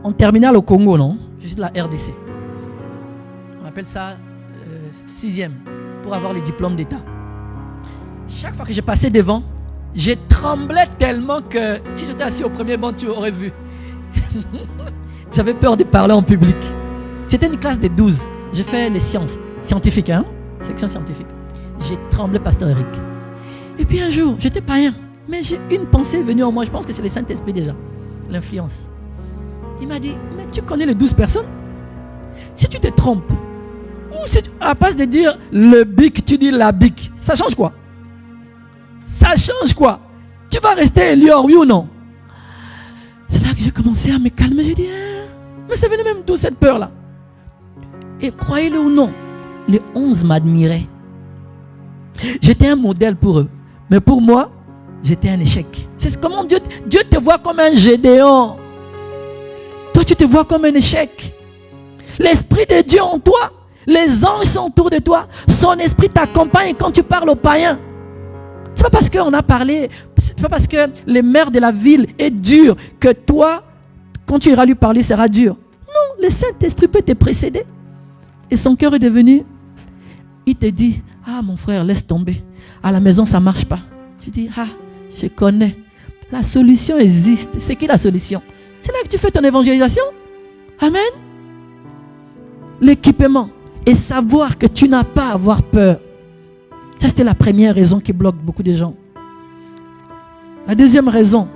S1: En terminale au Congo, non? Je suis de la RDC. On appelle ça 6e pour avoir les diplômes d'État. Chaque fois que je passais devant, je tremblais tellement que si j'étais assis au premier banc, tu aurais vu. J'avais peur de parler en public. C'était une classe de 12. J'ai fait les sciences scientifiques, hein? Section scientifique. J'ai tremblé, pasteur Eric. Et puis un jour, j'étais païen, mais j'ai une pensée venue en moi. Je pense que c'est le Saint-Esprit déjà, l'influence. Il m'a dit, mais tu connais les 12 personnes? Si tu te trompes, ou si à la place de dire le bic, tu dis la bic, ça change quoi? Ça change quoi? Tu vas rester Elior, oui ou non? C'est là que j'ai commencé à me calmer. J'ai dit, mais ça venait même d'où cette peur-là? Et croyez-le ou non, les 11 m'admiraient. J'étais un modèle pour eux. Mais pour moi, j'étais un échec. C'est comment Dieu te voit comme un Gédéon. Toi, tu te vois comme un échec. L'Esprit de Dieu en toi, les anges sont autour de toi. Son esprit t'accompagne quand tu parles aux païens. C'est pas parce qu'on a parlé, c'est pas parce que le maire de la ville est dur que toi, quand tu iras lui parler, sera dur. Non, le Saint-Esprit peut te précéder. Et son cœur est devenu, il te dit, ah mon frère, laisse tomber. À la maison, ça ne marche pas. Tu dis, ah, je connais. La solution existe. C'est qui la solution? C'est là que tu fais ton évangélisation. Amen. L'équipement. Et savoir que tu n'as pas à avoir peur. Ça, c'était la première raison qui bloque beaucoup de gens. La deuxième raison.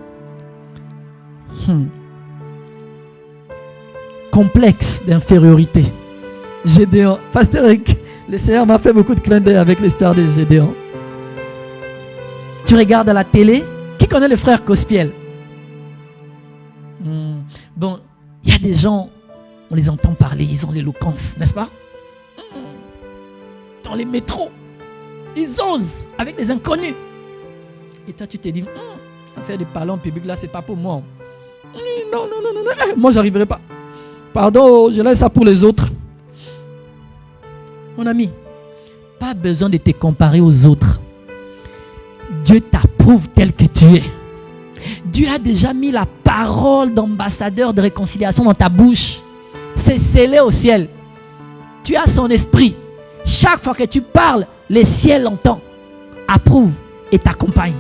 S1: Complexe d'infériorité. Gédéon. Pasteur Eric, le Seigneur m'a fait beaucoup de clins d'œil avec l'histoire de Gédéon. Tu regardes à la télé, qui connaît le frère Cospiel? Bon, il y a des gens, on les entend parler, ils ont l'éloquence, n'est-ce pas? Dans les métros, ils osent avec les inconnus. Et toi, tu te dis, faire des parler en public là, c'est pas pour moi. Non, moi, j'arriverai pas. Pardon, je laisse ça pour les autres. Mon ami, pas besoin de te comparer aux autres. Dieu t'approuve tel que tu es. Dieu a déjà mis la parole d'ambassadeur de réconciliation dans ta bouche. C'est scellé au ciel. Tu as son esprit. Chaque fois que tu parles, le ciel l'entend, approuve et t'accompagne.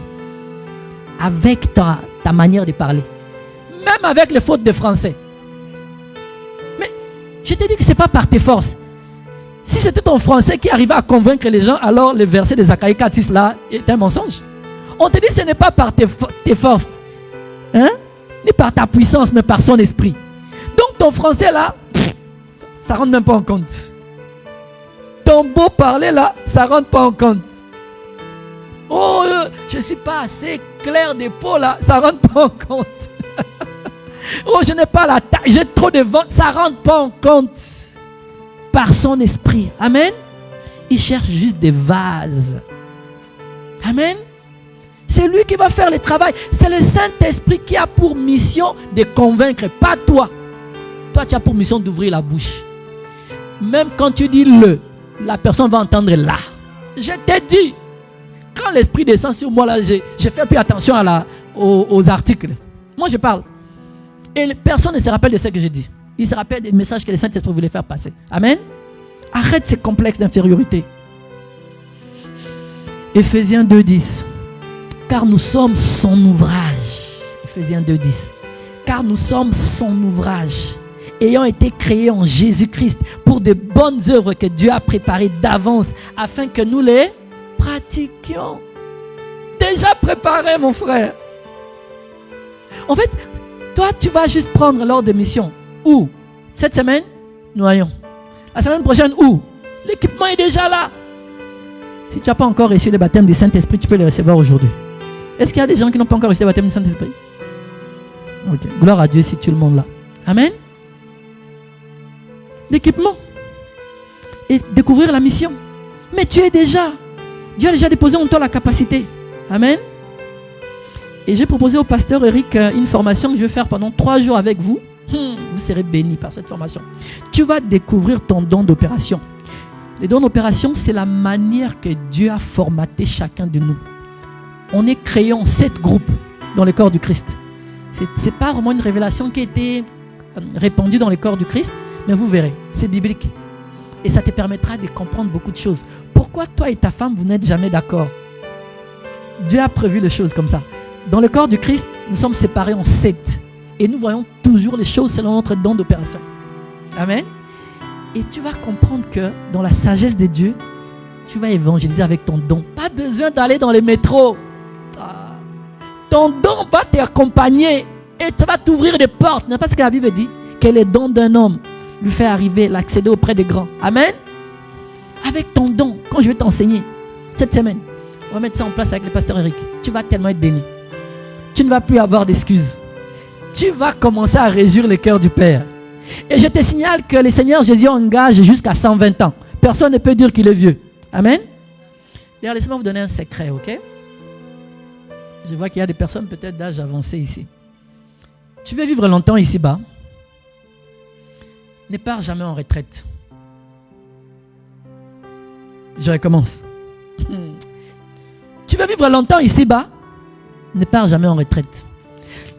S1: Avec ta manière de parler. Même avec les fautes de français. Mais je te dis que ce n'est pas par tes forces. Si c'était ton français qui arrivait à convaincre les gens, alors le verset de Zacharie 4:6 là est un mensonge. On te dit que ce n'est pas par tes forces, hein? Ni par ta puissance, mais par son esprit. Donc ton français là, ça ne rentre même pas en compte. Ton beau parler là, ça ne rentre pas en compte. Oh, je ne suis pas assez clair des peaux là, ça ne rentre pas en compte. Oh, je n'ai pas la taille, j'ai trop de ventre, ça ne rentre pas en compte. Par son esprit. Amen. Il cherche juste des vases. Amen. C'est lui qui va faire le travail. C'est le Saint-Esprit qui a pour mission de convaincre, pas toi. Toi, tu as pour mission d'ouvrir la bouche. Même quand tu dis le, la personne va entendre là. Je t'ai dit, quand l'Esprit descend sur moi, là, je fais plus attention aux articles. Moi, je parle. Et personne ne se rappelle de ce que je dis. Il se rappelle des messages que le Saint-Esprit voulait faire passer. Amen. Arrête ces complexes d'infériorité. Ephésiens 2:10. Car nous sommes son ouvrage. Ephésiens 2:10. Car nous sommes son ouvrage, ayant été créés en Jésus-Christ pour de bonnes œuvres que Dieu a préparées d'avance afin que nous les pratiquions. Déjà préparé, mon frère. En fait, toi, tu vas juste prendre l'ordre de mission. Où? Cette semaine, nous allons. La semaine prochaine, où? L'équipement est déjà là. Si tu n'as pas encore reçu le baptême du Saint-Esprit, tu peux le recevoir aujourd'hui. Est-ce qu'il y a des gens qui n'ont pas encore reçu le baptême du Saint-Esprit? Ok. Gloire à Dieu si tout le monde là. Amen. L'équipement. Et découvrir la mission. Mais tu es déjà. Dieu a déjà déposé en toi la capacité. Amen. Et j'ai proposé au pasteur Eric une formation que je vais faire pendant 3 jours avec vous. Vous serez bénis par cette formation. Tu vas découvrir ton don d'opération. Les dons d'opération, c'est la manière que Dieu a formaté chacun de nous. On est créé en 7 groupes dans le corps du Christ. Ce n'est pas vraiment une révélation qui a été répandue dans le corps du Christ, mais vous verrez, c'est biblique. Et ça te permettra de comprendre beaucoup de choses. Pourquoi toi et ta femme, vous n'êtes jamais d'accord? Dieu a prévu les choses comme ça. Dans le corps du Christ, nous sommes séparés en 7. Et nous voyons toujours les choses selon notre don d'opération. Amen. Et tu vas comprendre que dans la sagesse de Dieu, tu vas évangéliser avec ton don. Pas besoin d'aller dans les métros. Ton don va t'accompagner et tu vas t'ouvrir des portes. N'est pas ce que la Bible dit? Que les dons d'un homme lui fait arriver, l'accéder auprès des grands. Amen. Avec ton don, quand je vais t'enseigner cette semaine, on va mettre ça en place avec le pasteur Eric. Tu vas tellement être béni. Tu ne vas plus avoir d'excuses. Tu vas commencer à réjouir le cœur du Père. Et je te signale que le Seigneur Jésus engage jusqu'à 120 ans. Personne ne peut dire qu'il est vieux. Amen. D'ailleurs, laissez-moi vous donner un secret, ok? Je vois qu'il y a des personnes peut-être d'âge avancé ici. Tu veux vivre longtemps ici-bas? Ne pars jamais en retraite. Je recommence. Tu veux vivre longtemps ici-bas? Ne pars jamais en retraite.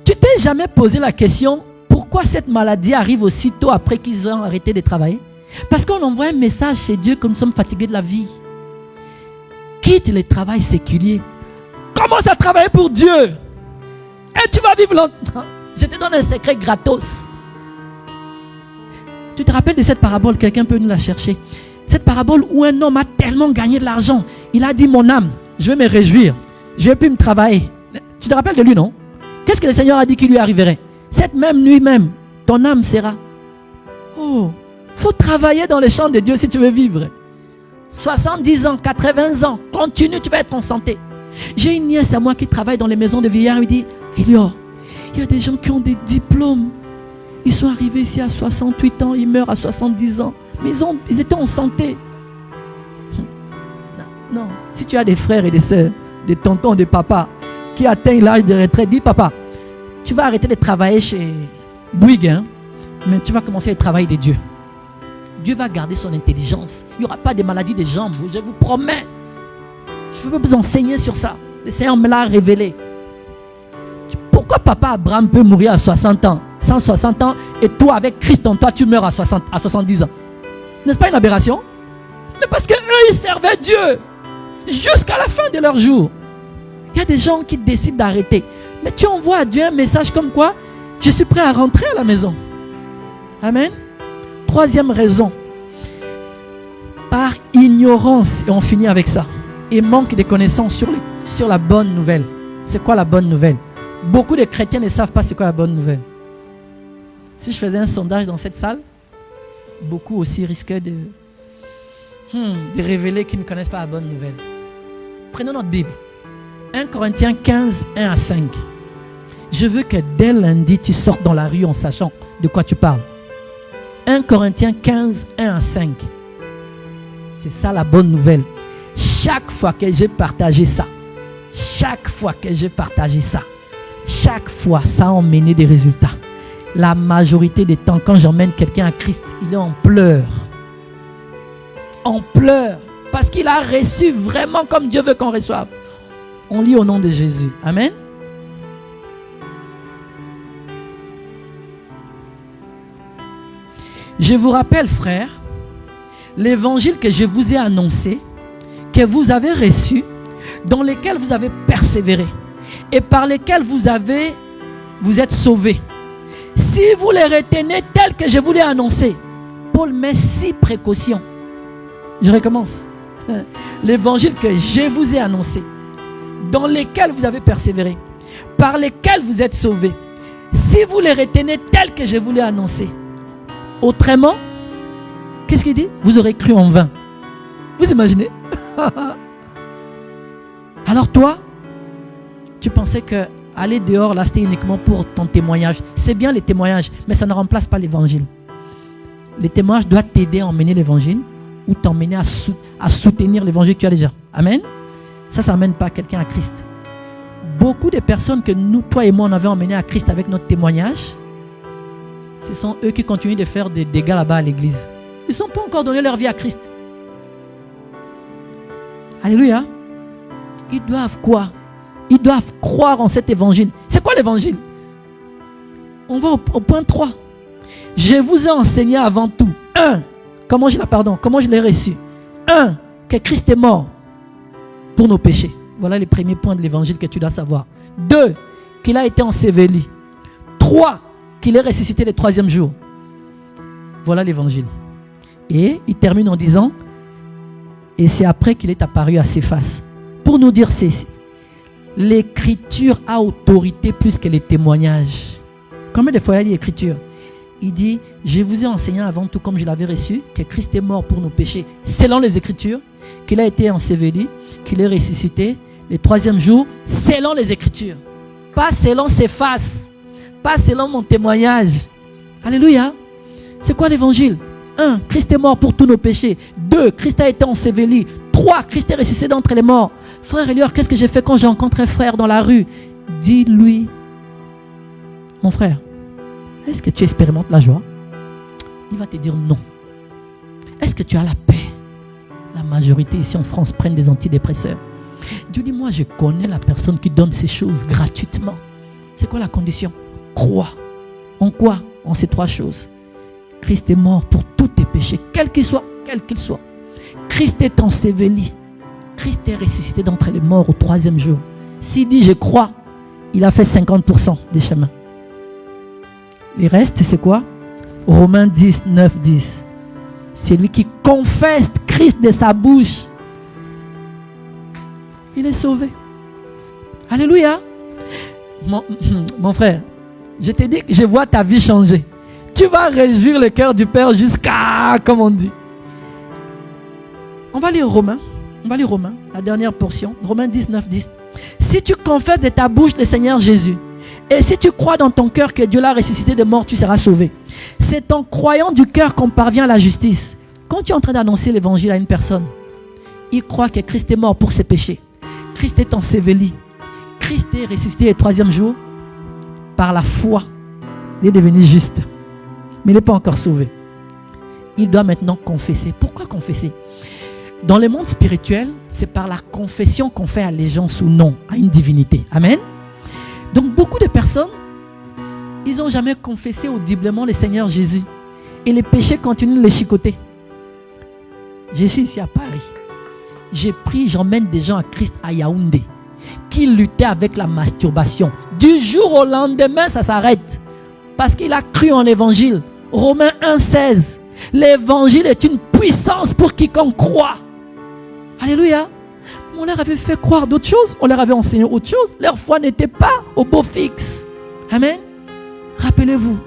S1: Tu t'es jamais posé la question pourquoi cette maladie arrive aussitôt après qu'ils ont arrêté de travailler? Parce qu'on envoie un message chez Dieu que nous sommes fatigués de la vie. Quitte le travail séculier. Commence à travailler pour Dieu. Et tu vas vivre longtemps. Je te donne un secret gratos. Tu te rappelles de cette parabole? Quelqu'un peut nous la chercher. Cette parabole où un homme a tellement gagné de l'argent. Il a dit, mon âme, je vais me réjouir. Je vais plus me travailler. Tu te rappelles de lui, non? Qu'est-ce que le Seigneur a dit qui lui arriverait? Cette même nuit même, ton âme sera. Oh, il faut travailler dans les champs de Dieu si tu veux vivre. 70 ans, 80 ans, continue, tu vas être en santé. J'ai une nièce à moi qui travaille dans les maisons de vieillards. Elle me dit, Elior, il y a des gens qui ont des diplômes. Ils sont arrivés ici à 68 ans, ils meurent à 70 ans. Mais ils étaient en santé. Non, si tu as des frères et des sœurs, des tontons, des papas qui atteignent l'âge de retraite, dis papa, tu vas arrêter de travailler chez Bouygues, hein, mais tu vas commencer à travailler de Dieu. Dieu va garder son intelligence. Il n'y aura pas de maladie des jambes, je vous promets. Je veux vous enseigner sur ça. Le Seigneur me l'a révélé. Pourquoi papa Abraham peut mourir à 60 ans, 160 ans, et toi, avec Christ en toi, tu meurs à 70 ans? N'est-ce pas une aberration? Mais parce qu'eux, ils servaient Dieu jusqu'à la fin de leur jour. Il y a des gens qui décident d'arrêter. Mais tu envoies à Dieu un message comme quoi? Je suis prêt à rentrer à la maison. Amen. Troisième raison. Par ignorance, et on finit avec ça, et manque de connaissances sur la bonne nouvelle. C'est quoi la bonne nouvelle? Beaucoup de chrétiens ne savent pas c'est quoi la bonne nouvelle. Si je faisais un sondage dans cette salle, beaucoup aussi risquaient de révéler qu'ils ne connaissent pas la bonne nouvelle. Prenons notre Bible. 1 Corinthiens 15, 1 à 5. Je veux que dès lundi, tu sortes dans la rue en sachant de quoi tu parles. 1 Corinthiens 15, 1 à 5. C'est ça la bonne nouvelle. Chaque fois que j'ai partagé ça, chaque fois ça a emmené des résultats. La majorité des temps, quand j'emmène quelqu'un à Christ, il est en pleurs. En pleurs. Parce qu'il a reçu vraiment comme Dieu veut qu'on reçoive. On lit au nom de Jésus. Amen. Je vous rappelle, frères, l'évangile que je vous ai annoncé, que vous avez reçu, dans lequel vous avez persévéré et par lequel vous êtes sauvés. Si vous les retenez tels que je vous l'ai annoncé, Paul met 6 précautions. Je recommence. L'évangile que je vous ai annoncé, dans lesquels vous avez persévéré, par lesquels vous êtes sauvés. Si vous les retenez tels que je vous l'ai annoncé, autrement, qu'est-ce qu'il dit? Vous aurez cru en vain. Vous imaginez? Alors toi, tu pensais que aller dehors là c'était uniquement pour ton témoignage. C'est bien les témoignages, mais ça ne remplace pas l'évangile. Les témoignages doivent t'aider à emmener l'évangile ou t'emmener à soutenir l'évangile que tu as déjà. Amen. Ça n'amène pas quelqu'un à Christ. Beaucoup de personnes que nous, toi et moi, on avait emmené à Christ avec notre témoignage, ce sont eux qui continuent de faire des dégâts là-bas à l'église. Ils ne sont pas encore donné leur vie à Christ. Alléluia. Ils doivent quoi? Ils doivent croire en cet évangile. C'est quoi l'évangile? On va au point 3. Je vous ai enseigné avant tout. 1. Comment je l'ai reçu? 1. Que Christ est mort pour nos péchés. Voilà les premiers points de l'évangile que tu dois savoir. 2. Qu'il a été enseveli. 3. Qu'il est ressuscité le 3e jour. Voilà l'évangile. Et il termine en disant, et c'est après qu'il est apparu à Céphas. Pour nous dire ceci, l'écriture a autorité plus que les témoignages. Combien de fois il dit l'écriture? Il dit, je vous ai enseigné avant tout comme je l'avais reçu, que Christ est mort pour nos péchés, selon les Écritures, qu'il a été enseveli, qu'il est ressuscité le 3e jour, selon les Écritures. Pas selon ses faces, pas selon mon témoignage. Alléluia. C'est quoi l'évangile? 1. Christ est mort pour tous nos péchés. 2. Christ a été enseveli. 3. Christ est ressuscité d'entre les morts. Frère Elior, qu'est-ce que j'ai fait quand j'ai rencontré un frère dans la rue? Dis-lui, mon frère, est-ce que tu expérimentes la joie? Il va te dire non. Est-ce que tu as la paix? La majorité ici en France prennent des antidépresseurs. Dieu dit, moi je connais la personne qui donne ces choses gratuitement. C'est quoi la condition? Crois. En quoi? En ces 3 choses. Christ est mort pour tous tes péchés, quel qu'il soit. Christ est enseveli. Christ est ressuscité d'entre les morts au 3e jour. S'il dit je crois, il a fait 50% des chemins. Les restes, c'est quoi? Romains 10, 9, 10. Celui qui confesse Christ de sa bouche, il est sauvé. Alléluia. Mon frère, je te dis que je vois ta vie changer. Tu vas réjouir le cœur du Père jusqu'à, comme on dit. On va lire Romains, la dernière portion. Romains 10, 9, 10. Si tu confesses de ta bouche le Seigneur Jésus, et si tu crois dans ton cœur que Dieu l'a ressuscité de mort, tu seras sauvé. C'est en croyant du cœur qu'on parvient à la justice. Quand tu es en train d'annoncer l'évangile à une personne, il croit que Christ est mort pour ses péchés. Christ est enseveli. Christ est ressuscité le 3e jour. Par la foi, il est devenu juste. Mais il n'est pas encore sauvé. Il doit maintenant confesser. Pourquoi confesser? Dans le monde spirituel, c'est par la confession qu'on fait allégeance ou non à une divinité. Amen. Donc beaucoup de personnes, ils n'ont jamais confessé audiblement le Seigneur Jésus. Et les péchés continuent de les chicoter. Je suis ici à Paris. J'ai pris, j'emmène des gens à Christ à Yaoundé qui luttaient avec la masturbation. Du jour au lendemain, ça s'arrête. Parce qu'il a cru en l'évangile. Romains 1,16. L'évangile est une puissance pour quiconque croit. Alléluia. On leur avait fait croire d'autres choses. On leur avait enseigné autre chose. Leur foi n'était pas au beau fixe. Amen. Rappelez-vous,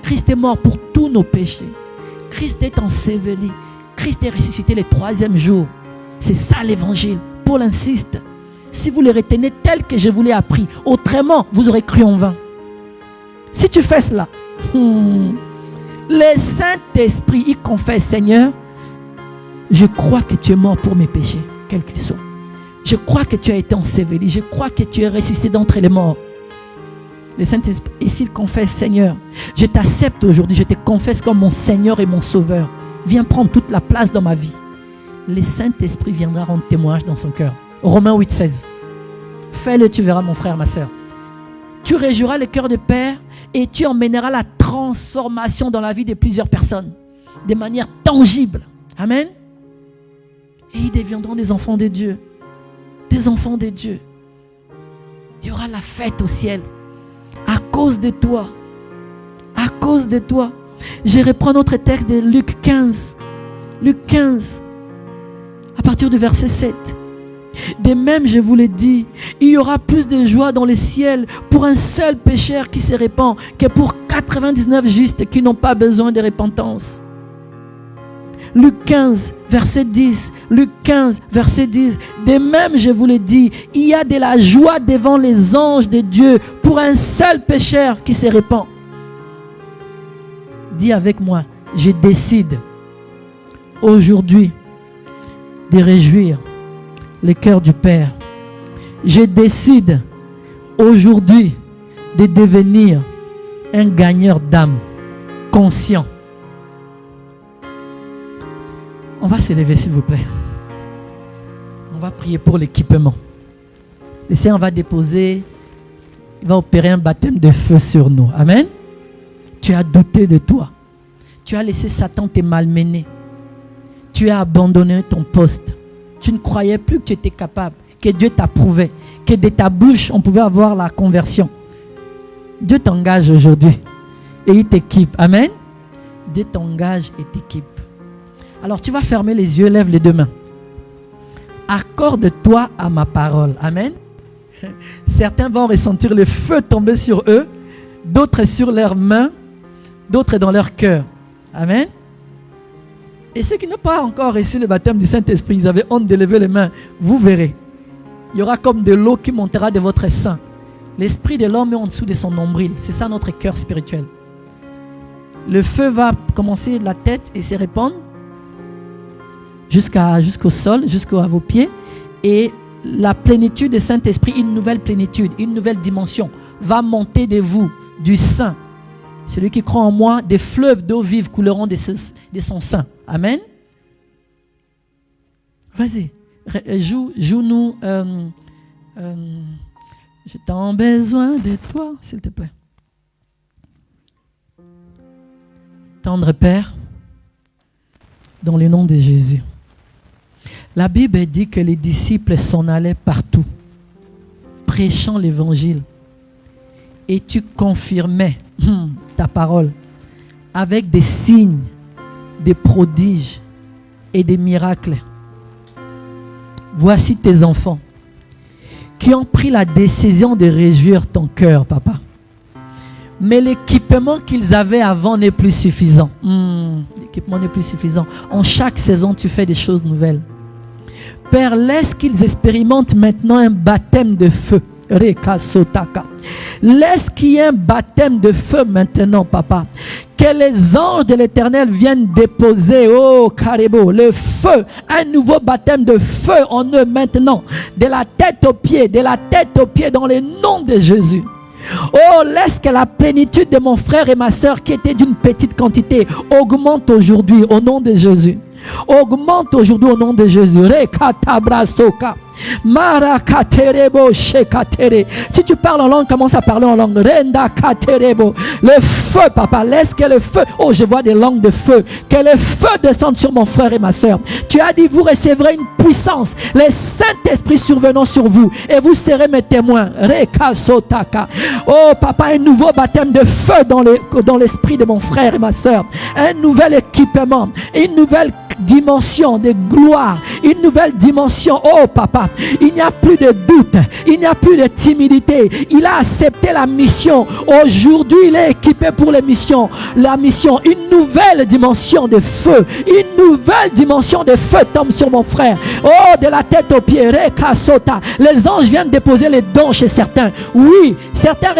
S1: Christ est mort pour tous nos péchés. Christ est enseveli. Christ est ressuscité le 3e jour. C'est ça l'évangile. Paul insiste. Si vous le retenez tel que je vous l'ai appris, autrement, vous aurez cru en vain. Si tu fais cela, le Saint-Esprit, il confesse, Seigneur, je crois que tu es mort pour mes péchés, quels qu'ils soient. Je crois que tu as été enseveli. Je crois que tu es ressuscité d'entre les morts. Le Saint-Esprit, et s'il confesse, Seigneur, je t'accepte aujourd'hui, je te confesse comme mon Seigneur et mon Sauveur. Viens prendre toute la place dans ma vie. Le Saint-Esprit viendra rendre témoignage dans son cœur. Romains 8,16. Fais-le, tu verras mon frère, ma soeur. Tu réjouiras le cœur de Père et tu emmèneras la transformation dans la vie de plusieurs personnes. De manière tangible. Amen. Et ils deviendront des enfants de Dieu. Des enfants de Dieu. Il y aura la fête au ciel. À cause de toi. À cause de toi. Je reprends notre texte de Luc 15. Luc 15. À partir du verset 7. De même, je vous l'ai dit, il y aura plus de joie dans le ciel pour un seul pécheur qui se répand que pour 99 justes qui n'ont pas besoin de repentance. Luc 15, verset 10. Luc 15, verset 10. De même, je vous l'ai dit, il y a de la joie devant les anges de Dieu pour un seul pécheur qui se répand. Dis avec moi, je décide aujourd'hui de réjouir le cœur du Père. Je décide aujourd'hui de devenir un gagneur d'âme, conscient. On va se lever s'il vous plaît. On va prier pour l'équipement. Le Seigneur va déposer, il va opérer un baptême de feu sur nous. Amen. Tu as douté de toi. Tu as laissé Satan te malmener. Tu as abandonné ton poste. Tu ne croyais plus que tu étais capable, que Dieu t'approuvait, que de ta bouche, on pouvait avoir la conversion. Dieu t'engage aujourd'hui et il t'équipe. Amen. Dieu t'engage et t'équipe. Alors tu vas fermer les yeux, lève les deux mains. Accorde-toi à ma parole. Amen. Certains vont ressentir le feu tomber sur eux, d'autres sur leurs mains, d'autres dans leur cœur. Amen. Et ceux qui n'ont pas encore reçu le baptême du Saint-Esprit, ils avaient honte de lever les mains. Vous verrez. Il y aura comme de l'eau qui montera de votre sein. L'esprit de l'homme est en dessous de son nombril. C'est ça notre cœur spirituel. Le feu va commencer de la tête et se répandre jusqu'au sol, jusqu'à vos pieds. Et la plénitude du Saint-Esprit, une nouvelle plénitude, une nouvelle dimension, va monter de vous, du sein. Celui qui croit en moi, des fleuves d'eau vive couleront de son sein. Amen. Vas-y, joue-nous. J'ai tant besoin de toi, s'il te plaît. Tendre Père, dans le nom de Jésus. La Bible dit que les disciples s'en allaient partout, prêchant l'évangile. Et tu confirmais ta parole avec des signes, des prodiges et des miracles. Voici tes enfants qui ont pris la décision de réjouir ton cœur, papa. Mais l'équipement qu'ils avaient avant n'est plus suffisant. L'équipement n'est plus suffisant. En chaque saison, tu fais des choses nouvelles. Père, laisse qu'ils expérimentent maintenant un baptême de feu. Laisse qu'il y ait un baptême de feu maintenant, papa. Que les anges de l'Éternel viennent déposer, oh Karebo, le feu, un nouveau baptême de feu en eux maintenant, de la tête aux pieds, dans le nom de Jésus. Oh, laisse que la plénitude de mon frère et ma soeur qui était d'une petite quantité augmente aujourd'hui au nom de Jésus. Augmente aujourd'hui au nom de Jésus. Rekatabrasoka. Marakaterebo shekatere. Si tu parles en langue, commence à parler en langue. Renda katerebo. Le feu, papa, laisse que le feu. Oh, je vois des langues de feu. Que le feu descende sur mon frère et ma soeur. Tu as dit, vous recevrez une puissance. Les Saint-Esprit survenant sur vous. Et vous serez mes témoins. Rekasotaka. Oh, papa, un nouveau baptême de feu dans l'esprit de mon frère et ma soeur. Un nouvel équipement. Une nouvelle dimension de gloire, une nouvelle dimension. Oh papa, il n'y a plus de doute, il n'y a plus de timidité. Il a accepté la mission. Aujourd'hui, il est équipé pour les missions. La mission, une nouvelle dimension de feu, une nouvelle dimension de feu tombe sur mon frère. Oh, de la tête aux pieds, Rekasota. Les anges viennent déposer les dons chez certains. Oui, certains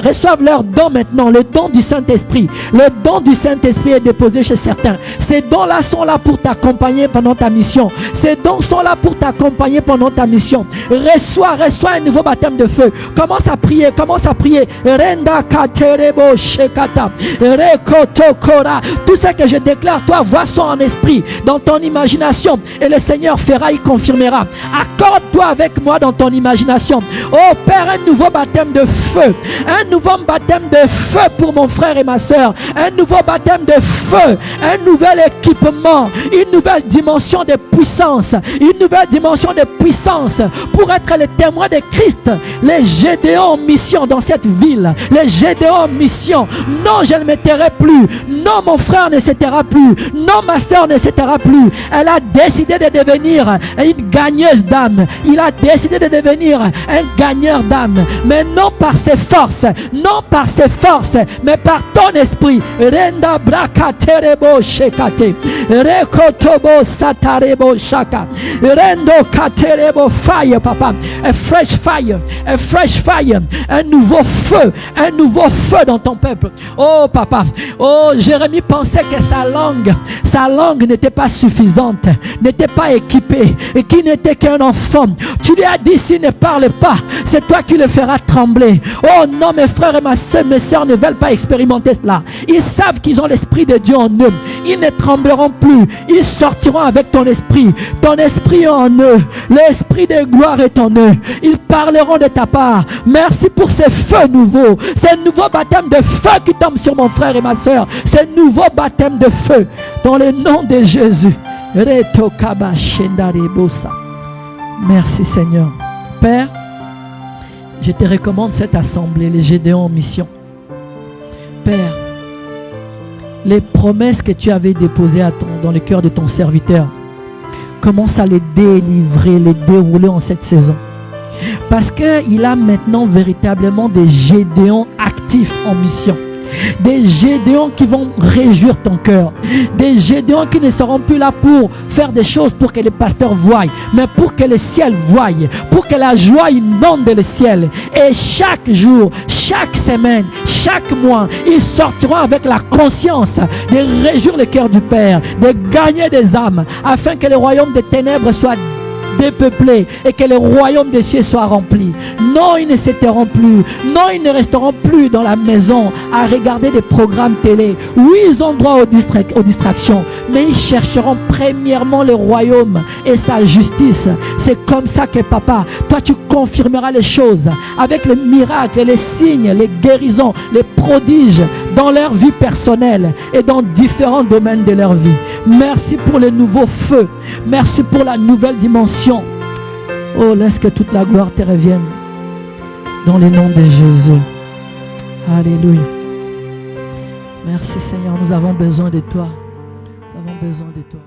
S1: reçoivent leurs dons maintenant, le don du Saint-Esprit. Le don du Saint-Esprit est déposé chez certains. Ces dons-là sont là pour t'accompagner pendant ta mission. Ces dons sont là pour t'accompagner pendant ta mission. Reçois un nouveau baptême de feu. Commence à prier, commence à prier. Renda katerebo shekata. Rekotokora. Tout ce que je déclare, toi, vois ça en esprit, dans ton imagination. Et le Seigneur fera, il confirmera. Accorde-toi avec moi dans ton imagination. Oh Père, un nouveau baptême de feu. Un nouveau baptême de feu pour mon frère et ma soeur. Un nouveau baptême de feu. Un nouvel équipement. Une nouvelle dimension de puissance. Une nouvelle dimension de puissance pour être le témoin de Christ. Les Gédéons en mission dans cette ville. Les Gédéons en mission. Non, je ne me tairai plus. Non, mon frère ne se taira plus. Non, ma soeur ne se taira plus. Elle a décidé de devenir une gagneuse d'âme. Il a décidé de devenir un gagneur d'âme. Mais non par ses forces. Non par ses forces. Mais par ton esprit. Renda braka terebo shekate. Rekotobo satarebo shaka. Rendo katerebo fire, papa. A fresh fire. A fresh fire. Un nouveau feu. Un nouveau feu dans ton peuple. Oh, papa. Oh, Jérémie pensait que sa langue n'était pas suffisante, n'était pas équipée, et qu'il n'était qu'un enfant. Tu lui as dit, s'il ne parle pas, c'est toi qui le feras trembler. Oh non, mes frères et mes soeurs ne veulent pas expérimenter cela. Ils savent qu'ils ont l'Esprit de Dieu en eux. Ils ne trembleront plus. Ils sortiront avec ton esprit. Ton esprit est en eux. L'esprit de gloire est en eux. Ils parleront de ta part. Merci pour ces feux nouveaux. Ces nouveaux baptêmes de feu qui tombent sur mon frère et ma soeur. Ces nouveaux baptêmes de feu. Dans le nom de Jésus. Merci Seigneur. Père, je te recommande cette assemblée, les Gédéons en mission. Père, les promesses que tu avais déposées dans le cœur de ton serviteur, commence à les délivrer, les dérouler en cette saison. Parce qu'il a maintenant véritablement des Gédéons actifs en mission. Des Gédéons qui vont réjouir ton cœur. Des Gédéons qui ne seront plus là pour faire des choses pour que les pasteurs voient, mais pour que le ciel voie, pour que la joie inonde le ciel. Et chaque jour, chaque semaine, chaque mois, ils sortiront avec la conscience de réjouir le cœur du Père, de gagner des âmes, afin que le royaume des ténèbres soit dépeuplé et que le royaume des cieux soit rempli. Non, ils ne s'éteindront plus. Non, ils ne resteront plus dans la maison à regarder des programmes télé. Oui, ils ont droit aux distractions, mais ils chercheront premièrement le royaume et sa justice. C'est comme ça que papa, toi tu confirmeras les choses avec les miracles, les signes, les guérisons, les prodiges dans leur vie personnelle et dans différents domaines de leur vie. Merci pour le nouveau feu. Merci pour la nouvelle dimension. Oh, laisse que toute la gloire te revienne. Dans le nom de Jésus. Alléluia. Merci Seigneur, nous avons besoin de toi. Nous avons besoin de toi.